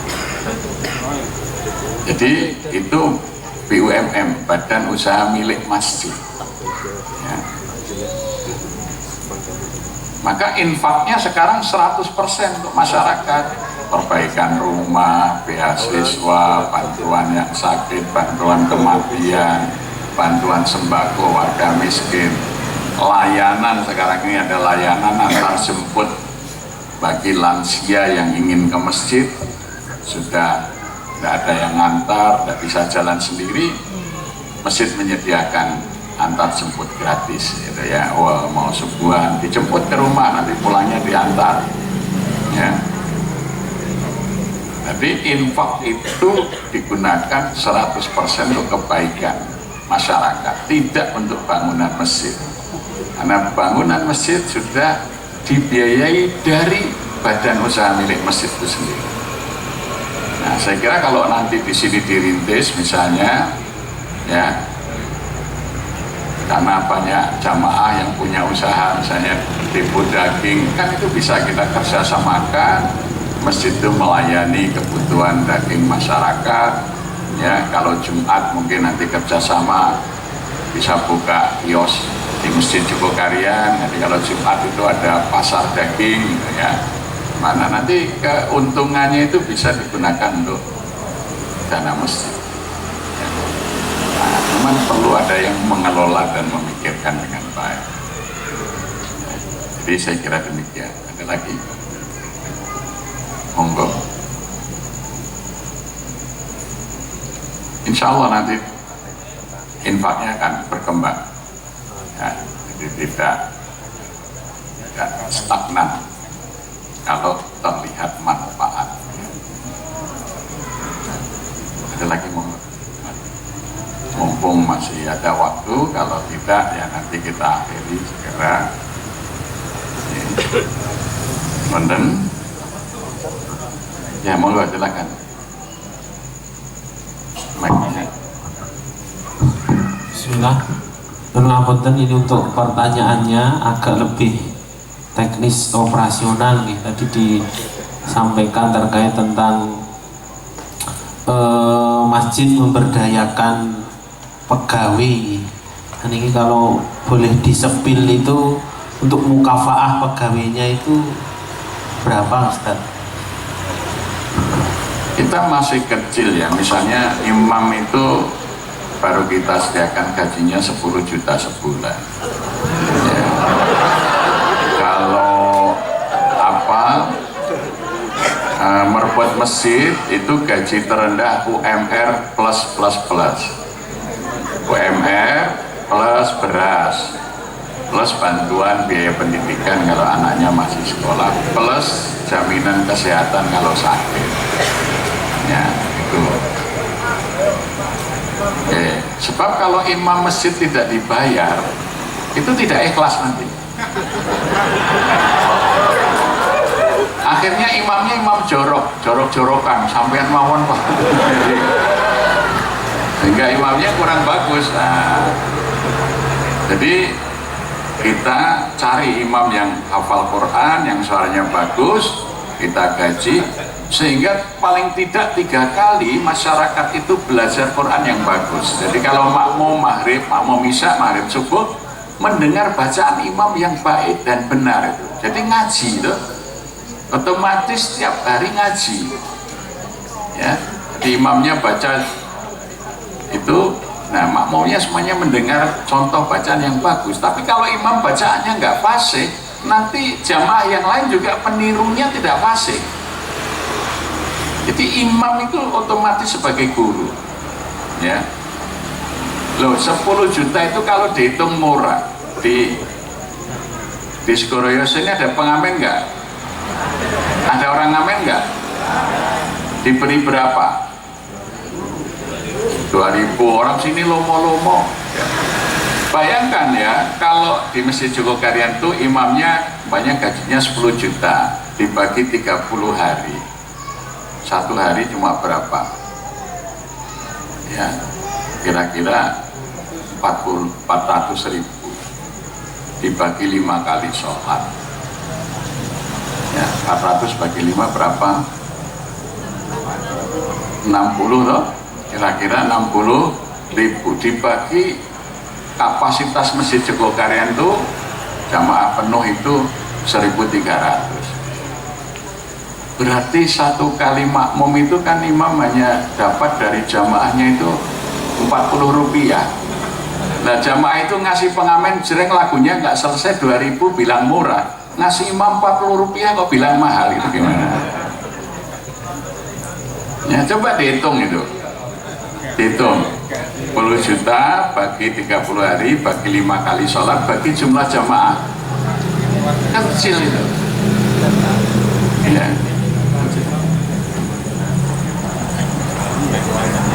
jadi itu BUMM, Badan Usaha Milik Masjid. Ya. Maka infaknya sekarang 100% untuk masyarakat. Perbaikan rumah, beasiswa, bantuan yang sakit, bantuan kematian, bantuan sembako warga miskin, layanan. Sekarang ini ada layanan antar jemput bagi lansia yang ingin ke masjid. Sudah tidak ada yang ngantar, tidak bisa jalan sendiri, masjid menyediakan antar jemput gratis gitu ya. Wah, mau subuhan dijemput ke rumah, nanti pulangnya diantar ya. Jadi infak itu digunakan 100% untuk kebaikan masyarakat, tidak untuk bangunan masjid. Karena bangunan masjid sudah dibiayai dari badan usaha milik masjid itu sendiri. Nah, saya kira kalau nanti di sini dirintis misalnya, ya, karena banyak jamaah yang punya usaha, misalnya depo daging, kan itu bisa kita kerjasamakan. Masjid itu melayani kebutuhan daging masyarakat, ya. Kalau Jumat mungkin nanti kerjasama bisa buka kios di Masjid Jogokarian. Jadi kalau Jumat itu ada pasar daging, gitu ya. Mana nanti keuntungannya itu bisa digunakan untuk dana masjid. Ya. Nah, memang perlu ada yang mengelola dan memikirkan dengan baik. Ya. Jadi saya kira demikian. Ada lagi? Monggo. Insya Allah nanti infaknya akan berkembang, ya, jadi tidak stagnan kalau terlihat manfaat. Ada lagi monggo. Mumpung masih ada waktu, kalau tidak ya nanti kita akhiri segera. London. Ya, monggo silakan. Bismillah. Ngapunten, ini untuk pertanyaannya agak lebih teknis operasional nih. Tadi disampaikan terkait tentang masjid memberdayakan pegawai. Dan ini kalau boleh disepil itu untuk mukafaah pegawainya itu berapa, Ustaz? Kita masih kecil ya, misalnya imam itu baru kita sediakan gajinya 10 juta sebulan ya. Kalau merebut masjid itu gaji terendah UMR plus UMR plus beras plus bantuan biaya pendidikan kalau anaknya masih sekolah plus jaminan kesehatan kalau sakit ya itu. Sebab kalau imam masjid tidak dibayar itu tidak ikhlas nanti. Akhirnya imamnya imam jorok-jorokan sampean mawon Pak. Sehingga imamnya kurang bagus. Nah, jadi kita cari imam yang hafal Quran, yang suaranya bagus, kita gaji, sehingga paling tidak 3 kali masyarakat itu belajar Quran yang bagus. Jadi kalau makmum maghrib, makmum isya, maghrib subuh, mendengar bacaan imam yang baik dan benar itu. Jadi ngaji itu, otomatis setiap hari ngaji. Ya, jadi imamnya baca itu, nah makmumnya semuanya mendengar contoh bacaan yang bagus. Tapi kalau imam bacaannya nggak fasih, nanti jamaah yang lain juga penirunya tidak fasih. Jadi imam itu otomatis sebagai guru. Ya, loh 10 juta itu kalau dihitung murah. Di Skoroyo ini ada pengamen nggak? Ada orang ngamen nggak? Diberi berapa? 2.000 orang sini lomo-lomo ya. Bayangkan ya, kalau di Masjid Jogokarian itu imamnya banyak gajinya 10 juta dibagi 30 hari, 1 hari cuma berapa ya, kira-kira 400.000 dibagi 5 kali sholat ya, 400 bagi 5 berapa? 60 loh, kira-kira 60.000 dibagi kapasitas Masjid Jogokarian itu jamaah penuh itu 1.300. Berarti 1 kali makmum itu kan imam hanya dapat dari jamaahnya itu 40 rupiah. Nah jamaah itu ngasih pengamen jreng lagunya nggak selesai 2.000 bilang murah, ngasih imam 40 rupiah kok bilang mahal, itu gimana? Ya coba dihitung itu. Hitung 10 juta bagi 30 hari bagi 5 kali sholat bagi jumlah jamaah kan kecil itu ya.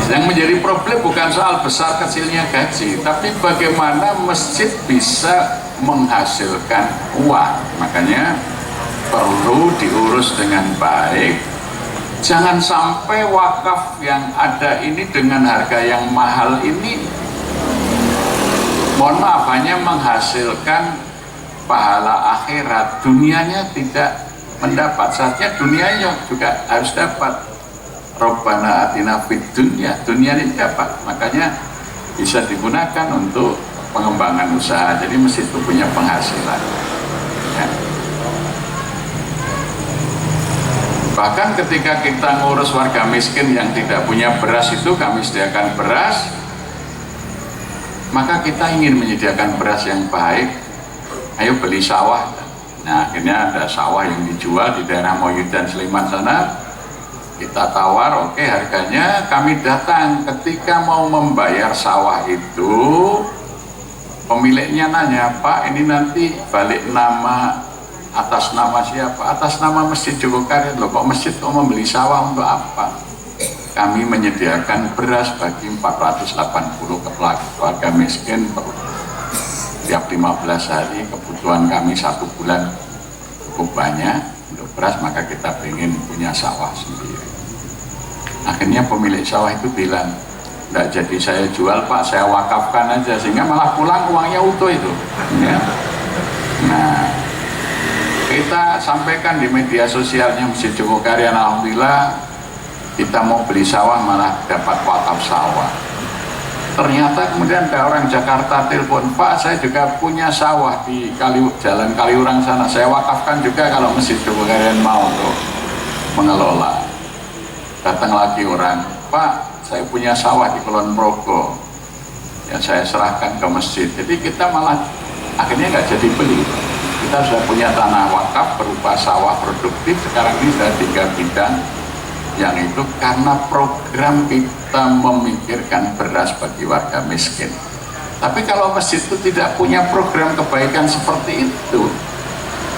Yang menjadi problem bukan soal besar kecilnya gaji, tapi bagaimana masjid bisa menghasilkan uang. Makanya perlu diurus dengan baik. Jangan sampai wakaf yang ada ini dengan harga yang mahal ini, mohon maaf, hanya menghasilkan pahala akhirat, dunianya tidak mendapat. Saatnya dunianya juga harus dapat. Rabbana atina fid dunya, dunia ini dapat. Makanya bisa digunakan untuk pengembangan usaha. Jadi masjid itu punya penghasilan. Ya. Bahkan ketika kita ngurus warga miskin yang tidak punya beras itu, kami sediakan beras, maka kita ingin menyediakan beras yang baik, ayo beli sawah. Nah akhirnya ada sawah yang dijual di daerah Moyudan Sleman sana, kita tawar, oke, harganya. Kami datang, ketika mau membayar sawah itu pemiliknya nanya, Pak ini nanti balik nama atas nama siapa? Atas nama Masjid Jogokarian. Loh kok masjid kok membeli sawah untuk apa? Kami menyediakan beras bagi 480 keluarga miskin tiap 15 hari. Kebutuhan kami 1 bulan cukup banyak untuk beras, maka kita ingin punya sawah sendiri. Akhirnya pemilik sawah itu bilang, enggak jadi saya jual Pak, saya wakafkan aja, sehingga malah pulang uangnya utuh itu ya. Nah kita sampaikan di media sosialnya Masjid Jogokarian, alhamdulillah kita mau beli sawah malah dapat wakaf sawah. Ternyata kemudian ada orang Jakarta telepon, Pak saya juga punya sawah di Jalan Kaliurang sana, saya wakafkan juga kalau Masjid Jogokarian mau untuk mengelola. Datang lagi orang, Pak saya punya sawah di Kulon Progo, ya saya serahkan ke masjid. Jadi kita malah akhirnya nggak jadi beli. Kita sudah punya tanah wakaf berupa sawah produktif, sekarang ini sudah 3 bidang, yang itu karena program kita memikirkan beras bagi warga miskin. Tapi kalau masjid itu tidak punya program kebaikan seperti itu,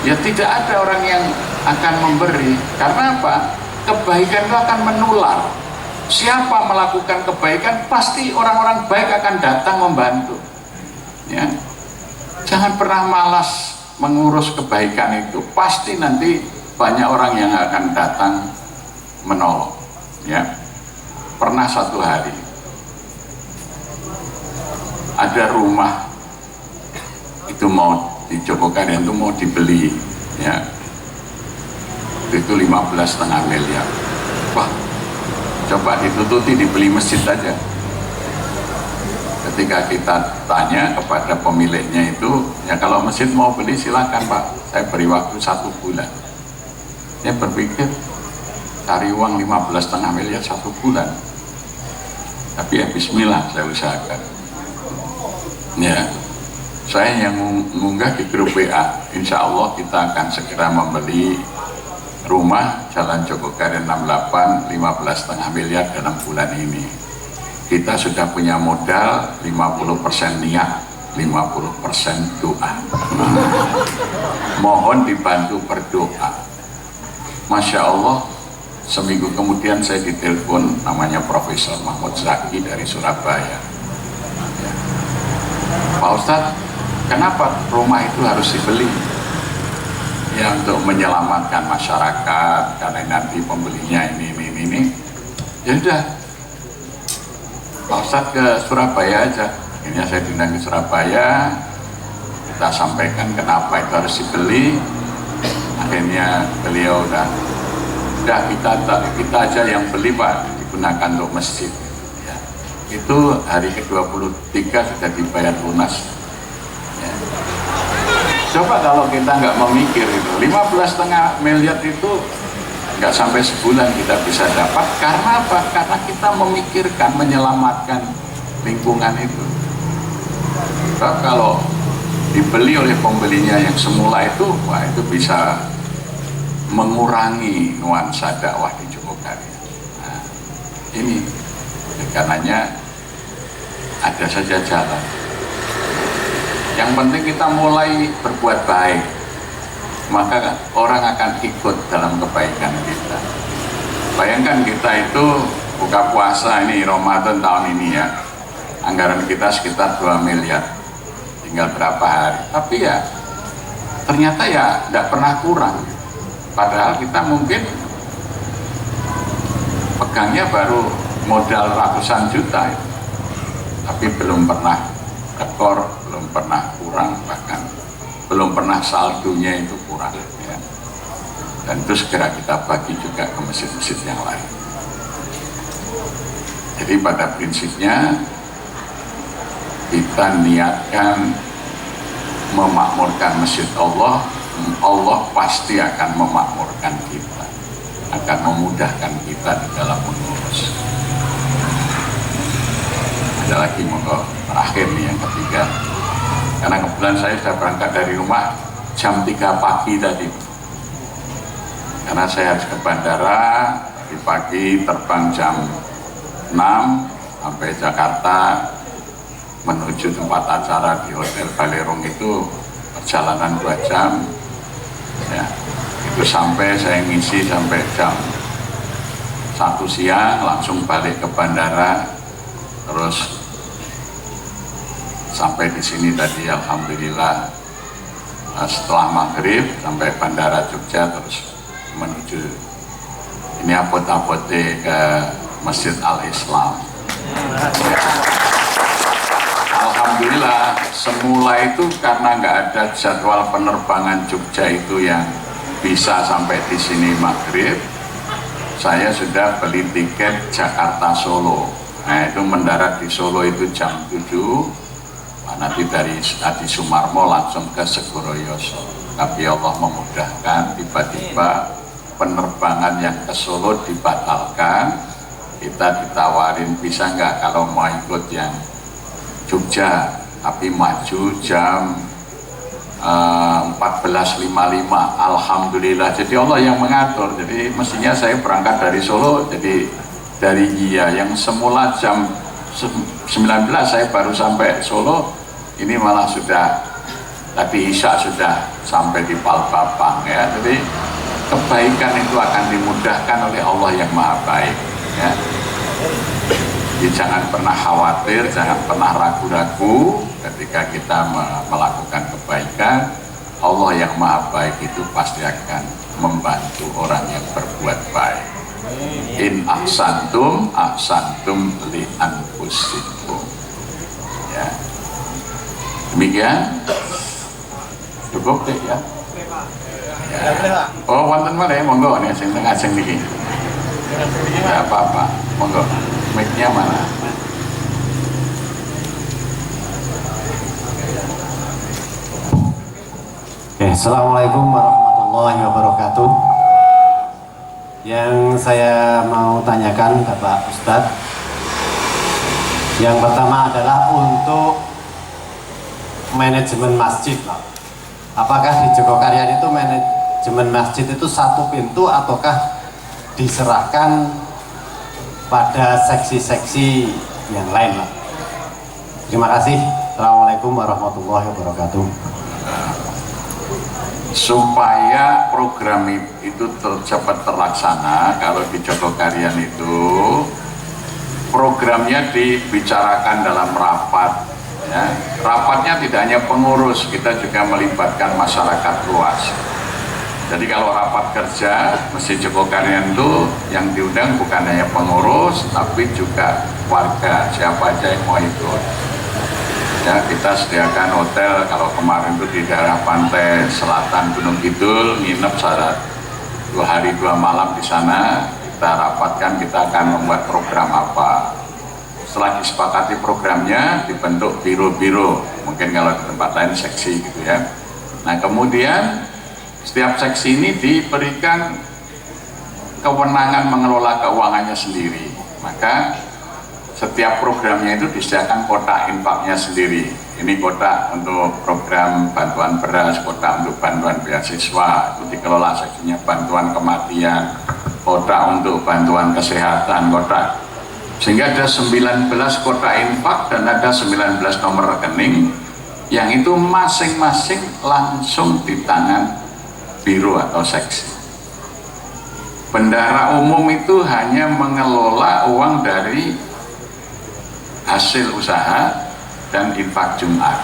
ya tidak ada orang yang akan memberi. Karena apa? Kebaikan itu akan menular. Siapa melakukan kebaikan, pasti orang-orang baik akan datang membantu. Ya. Jangan pernah malas mengurus kebaikan itu, pasti nanti banyak orang yang akan datang menolong. Ya. Pernah satu hari ada rumah itu mau di Jogokaryan itu mau dibeli, ya, itu 15,5 miliar. Wah, coba ditututi, dibeli masjid aja. Ketika kita tanya kepada pemiliknya itu, ya kalau masjid mau beli silakan Pak, saya beri waktu 1 bulan. Dia berpikir cari uang 15,5 miliar 1 bulan, tapi ya bismillah saya usahakan. Ya, saya yang mengunggah di grup WA, insya Allah kita akan segera membeli rumah Jalan Jogokaryan 68 15,5 miliar dalam bulan ini. Kita sudah punya modal 50% niat, 50% doa. Mohon dibantu berdoa. Masya Allah, seminggu kemudian saya ditelepon, namanya Profesor Mahmud Zaki dari Surabaya. Ya. Pak Ustadz, kenapa rumah itu harus dibeli? Ya, untuk menyelamatkan masyarakat, karena nanti pembelinya ini. Ya udah, Pak Ustadz ke Surabaya aja. Akhirnya saya diundang ke Surabaya, kita sampaikan kenapa itu harus dibeli. Akhirnya beliau udah kita aja yang beli Pak, digunakan untuk masjid. Ya. Itu hari ke-23 sudah dibayar lunas. Ya. Coba kalau kita nggak memikir itu, 15,5 miliar itu nggak sampai sebulan kita bisa dapat. Karena apa? Karena kita memikirkan menyelamatkan lingkungan itu. Sebab kalau dibeli oleh pembelinya yang semula itu, wah itu bisa mengurangi nuansa dakwah di Jogokaryan. Nah, ini karenanya ada saja jalan. Yang penting kita mulai berbuat baik, maka orang akan ikut dalam kebaikan kita. Bayangkan kita itu buka puasa ini Ramadan tahun ini ya, anggaran kita sekitar 2 miliar, tinggal berapa hari, tapi ya ternyata ya tidak pernah kurang. Padahal kita mungkin pegangnya baru modal ratusan juta, tapi belum pernah rekor, belum pernah kurang, bahkan belum pernah saldonya itu kurang. Ya. Dan itu segera kita bagi juga ke masjid-masjid yang lain. Jadi pada prinsipnya kita niatkan memakmurkan masjid Allah, Allah pasti akan memakmurkan kita, akan memudahkan kita di dalam mengurus. Ada lagi monggo terakhir nih yang ketiga, karena kebetulan saya sudah berangkat dari rumah jam 3 pagi tadi, karena saya harus ke bandara pagi terbang jam 6 sampai Jakarta menuju tempat acara di Hotel Balerong itu perjalanan 2 jam. Ya, itu sampai saya ngisi sampai jam 1 siang, langsung balik ke bandara, terus sampai di sini tadi alhamdulillah setelah maghrib sampai bandara Jogja, terus menuju ini abot-abote ke Masjid Al-Islam. Ya. Alhamdulillah, semula itu karena nggak ada jadwal penerbangan Jogja itu yang bisa sampai di sini maghrib, saya sudah beli tiket Jakarta Solo. Nah itu mendarat di Solo itu jam 7, nanti dari Adi Sumarmo langsung ke Segoroyoso. Tapi Allah memudahkan, tiba-tiba penerbangan yang ke Solo dibatalkan. Kita ditawarin bisa nggak kalau mau ikut yang Jogja, tapi maju jam 14.55. Alhamdulillah, jadi Allah yang mengatur. Jadi mestinya saya berangkat dari Solo, jadi dari Gia yang semula jam 19 saya baru sampai Solo, ini malah sudah tadi Isya sudah sampai di Palbapang ya. Jadi kebaikan itu akan dimudahkan oleh Allah yang Maha Baik ya. Jadi jangan pernah khawatir, jangan pernah ragu-ragu ketika kita melakukan kebaikan. Allah yang Maha Baik itu pasti akan membantu orang yang berbuat baik. In ahsantum ahsantum li anfusikum ya. Demikian cukup deh ya. Ya. Oh, wonten malih monggo nih sing ngajeng niki. Ya apa-apa, monggo. Mic-nya mana? Assalamualaikum warahmatullahi wabarakatuh. Yang saya mau tanyakan Bapak Ustadz, yang pertama adalah untuk manajemen masjid, Pak. Apakah di Jogokarian itu manajemen masjid itu satu pintu ataukah diserahkan pada seksi-seksi yang lain, Pak? Terima kasih. Assalamualaikum warahmatullahi wabarakatuh. Supaya program itu cepat terlaksana, kalau di Jogokarian itu programnya dibicarakan dalam rapat ya. Rapatnya tidak hanya pengurus, kita juga melibatkan masyarakat luas. Jadi kalau rapat kerja Masjid Jogokarian itu yang diundang bukan hanya pengurus tapi juga warga, siapa aja yang mau ikut ya. Kita sediakan hotel, kalau kemarin itu di daerah pantai selatan Gunung Kidul, nginep 2 hari 2 malam di sana. Kita rapatkan kita akan membuat program apa. Setelah disepakati programnya, dibentuk biro-biro, mungkin kalau di tempat lain seksi gitu ya. Nah kemudian setiap seksi ini diberikan kewenangan mengelola keuangannya sendiri. Maka setiap programnya itu disediakan kotak infaknya sendiri. Ini kotak untuk program bantuan beras, kotak untuk bantuan beasiswa, itu dikelola seksinya. Bantuan kematian, kotak untuk bantuan kesehatan, kotak. Sehingga ada 19 kotak infak dan ada 19 nomor rekening yang itu masing-masing langsung di tangan biro atau seksi. Bendahara umum itu hanya mengelola uang dari hasil usaha dan infak Jumat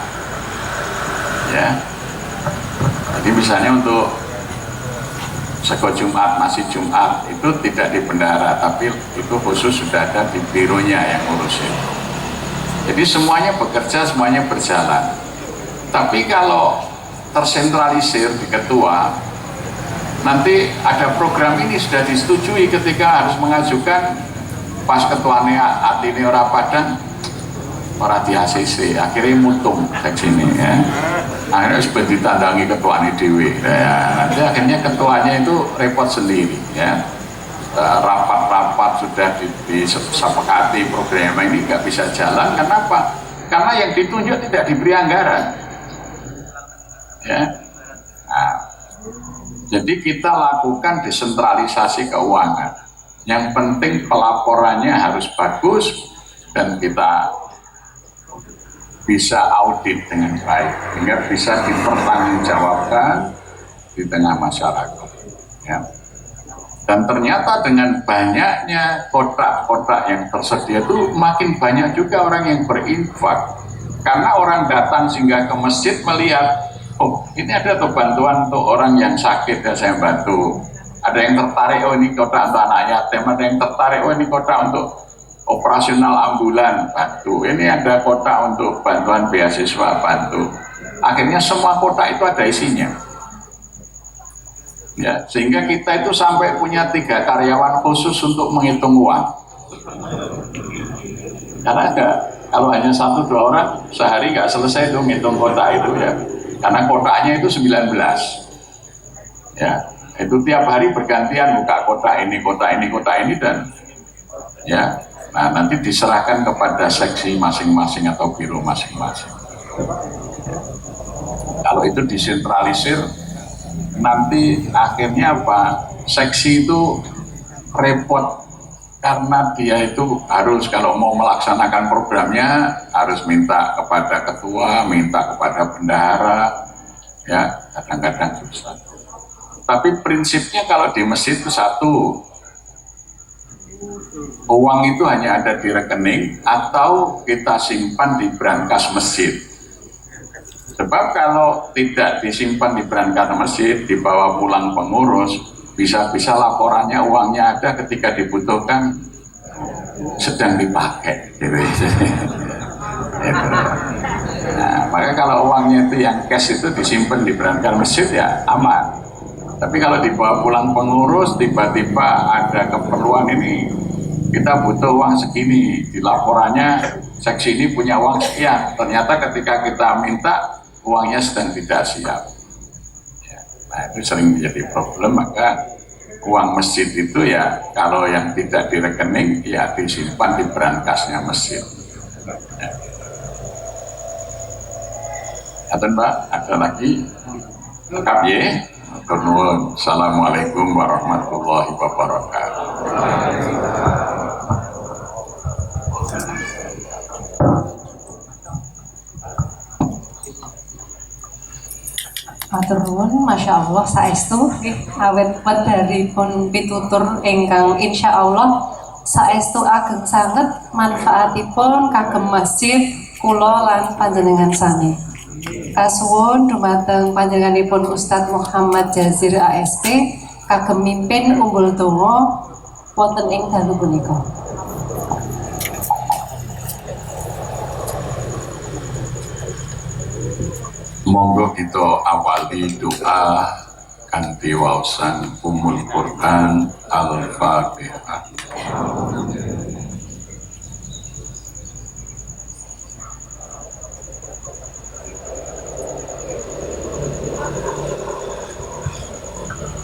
ya. Jadi misalnya untuk sego Jumat, nasi Jumat itu tidak di bendahara, tapi itu khusus sudah ada di bironya yang ngurusin. Jadi semuanya bekerja, semuanya berjalan. Tapi kalau tersentralisir di ketua, nanti ada program ini sudah disetujui ketika harus mengajukan, pas ketuanya atine ora padang, ora di ACC, akhirnya mutung seksi ini ya. Akhirnya sudah ditandangi ketuanya dewi ya. Nanti akhirnya ketuanya itu repot sendiri ya. Rapat-rapat sudah disepakati program ini nggak bisa jalan. Kenapa? Karena yang ditunjuk tidak diberi anggaran ya. Nah, jadi kita lakukan desentralisasi keuangan. Yang penting pelaporannya harus bagus dan kita bisa audit dengan baik, sehingga bisa dipertanggungjawabkan di tengah masyarakat ya. Dan ternyata dengan banyaknya kotak-kotak yang tersedia itu makin banyak juga orang yang berinfak, karena orang datang sehingga ke masjid melihat, oh ini ada tuh bantuan untuk orang yang sakit ya saya bantu. Ada yang tertarik, oh ini kotak untuk anak yatim, ada yang tertarik, oh ini kotak untuk operasional ambulan, bantu. Ini ada kotak untuk bantuan beasiswa, bantu. Akhirnya semua kotak itu ada isinya ya, sehingga kita itu sampai punya 3 karyawan khusus untuk menghitung uang. Karena kalau hanya 1-2 orang sehari nggak selesai itu menghitung kotak itu ya, karena kotaknya itu 19 ya. Itu tiap hari bergantian buka kotak ini, kotak ini, kotak ini, dan ya. Nah nanti diserahkan kepada seksi masing-masing atau biro masing-masing. Kalau itu disentralisir, nanti akhirnya apa? Seksi itu repot karena dia itu harus kalau mau melaksanakan programnya harus minta kepada ketua, minta kepada bendahara, ya kadang-kadang susah. Tapi prinsipnya kalau di masjid itu satu, uang itu hanya ada di rekening atau kita simpan di brankas masjid. Sebab kalau tidak disimpan di brankas masjid, dibawa pulang pengurus, bisa-bisa laporannya uangnya ada ketika dibutuhkan sedang dipakai gitu. Nah, maka kalau uangnya itu yang cash itu disimpan di brankas masjid ya aman. Tapi kalau dibawa pulang pengurus tiba-tiba ada keperluan ini kita butuh uang segini, di laporannya seksi ini punya uang sekian, ternyata ketika kita minta uangnya sedang tidak siap. Nah itu sering menjadi problem, maka uang masjid itu ya kalau yang tidak di rekening ya disimpan di brankasnya masjid. Ya. Atau Mbak, ada lagi? Lengkap ya? Assalamualaikum warahmatullahi wabarakatuh. Matur nuwun, Masya Allah saestu awet wedharipun pitutur ingkang insya Allah saestu ageng sanget manfaatipun kagem masjid kula lan panjenengan sami. Kasuwun dumateng panjenenganipun Ustadz Muhammad Jazir ASP kagem mimpin umbul donga wonten ing dalu punika. Monggo kita awali doa kanthi waosan Ummul Quran Al-Fatihah.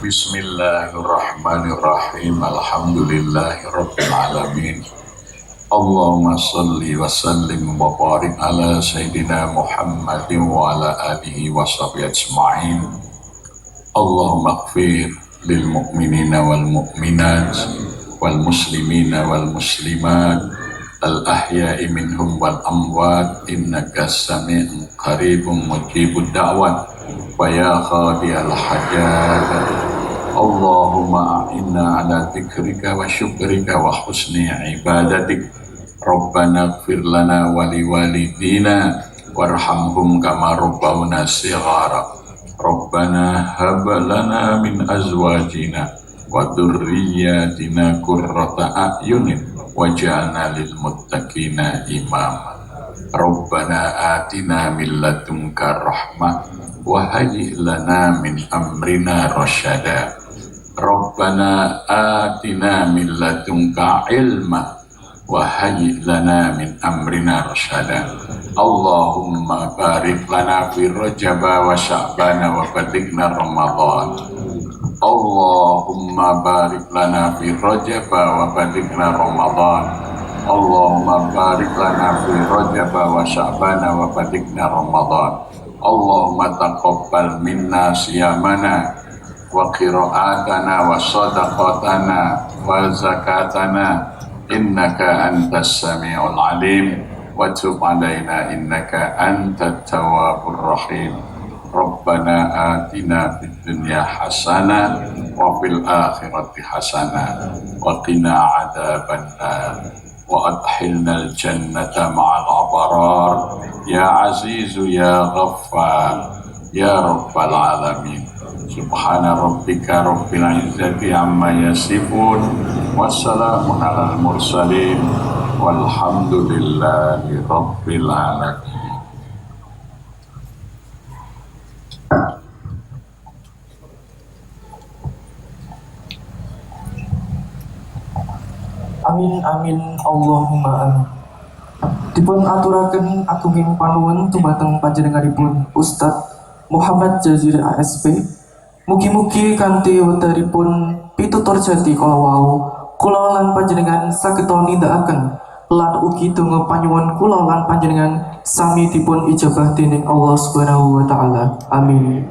Bismillahirrahmanirrahim. Alhamdulillahirabbil alamin. Allahumma salli wa sallim wa barik ala Sayyidina Muhammadin wa ala alihi wa sahbihi ajma'in. Allahumma ighfir lil mu'minina wal mu'minat wal muslimina wal muslimat al ahya'i minhum wal amwat innaka sami'un qaribun mujibud da'wat wa ya qadiyal hajat. Allahumma a'inna ala dzikrika wa syukrika wa husni ibadatik. Rabbana ighfir lana wa liwalidina warhamhum kama rabbawna shighara. Rabbana hab lana min azwajina wa dhurriyyatina qurrata a'yunin waj'alna lil muttaqina imama. Rabbana atina min ladunka rahmah wa hayyi lana min amrina rasyada. Rabbana atina min ladunka ilma wa hayyi lana min amrina rasyada. Allahumma barik lana fi Rajab wa Sya'ban wa balighna Ramadan. Allahumma barik lana fi Rajab wa balighna Ramadan. Allahumma barik lana fi Rajab wa Sya'ban wa balighna Ramadan. Allahumma taqabbal minna siyamana wa qira'atana wa sadaqatana wa zakatana innaka antas sami'ul alim wa tub alaina innaka antat tawwabur rahim. Rabbana atina fid dunya hasanah wa fil akhirati hasanah wa qina adzabannar wa adkhilnal jannata ma'al abrar ya azizu ya ghaffar ya rabbal alamin. Subhana rabbika rabbil izzati amma yasifun wassalamun alal mursalin walhamdulillahi rabbil alamin. Amin amin Allahumma amin. Dipun aturaken agunging panuwun dumateng panjenenganipun Ustadz Muhammad Jazir ASP. Mugi-mugi kanthi wedharipun pitutur jati kala wau kula lan panjenengan saged nindakaken lan ugi donga panyuwun kula lan panjenengan sami dipun ijabah dening Allah Subhanahu wa taala. Amin.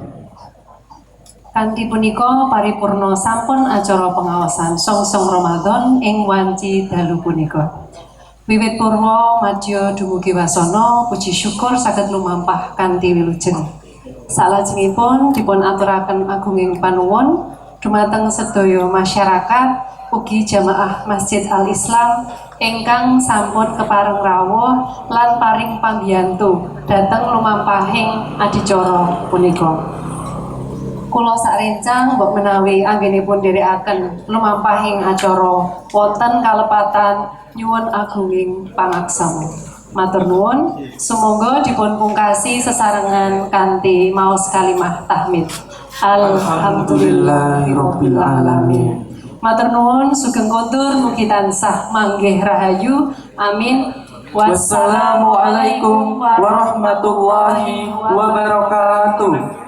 Kanthi punika paripurna sampun acara pengawasan songsong Ramadan ing wanci dalu punika. Wiwit purwa madya dumugi wasana puji syukur saged lumampah kanthi wilujeng. Salajengipun dipun aturaken agunging panuwun dumateng sedaya masyarakat ugi jamaah Masjid Al Islam ingkang sampun kepareng rawuh lan paring pambiyantu dhateng lumampahing adicara punika. Kula sarencang mbok menawi anggenipun nderekaken lumampahing acara wonten kalepatan nyuwun agunging pangaksama. Matur nuwun, sumangga dipun pungkasi sesarengan kanthi maos kalimah tahmid. Alhamdulillahirabbil alamin. Matur nuwun sugeng kondur mugi tansah manggih rahayu. Amin. Wassalamualaikum warahmatullahi wabarakatuh.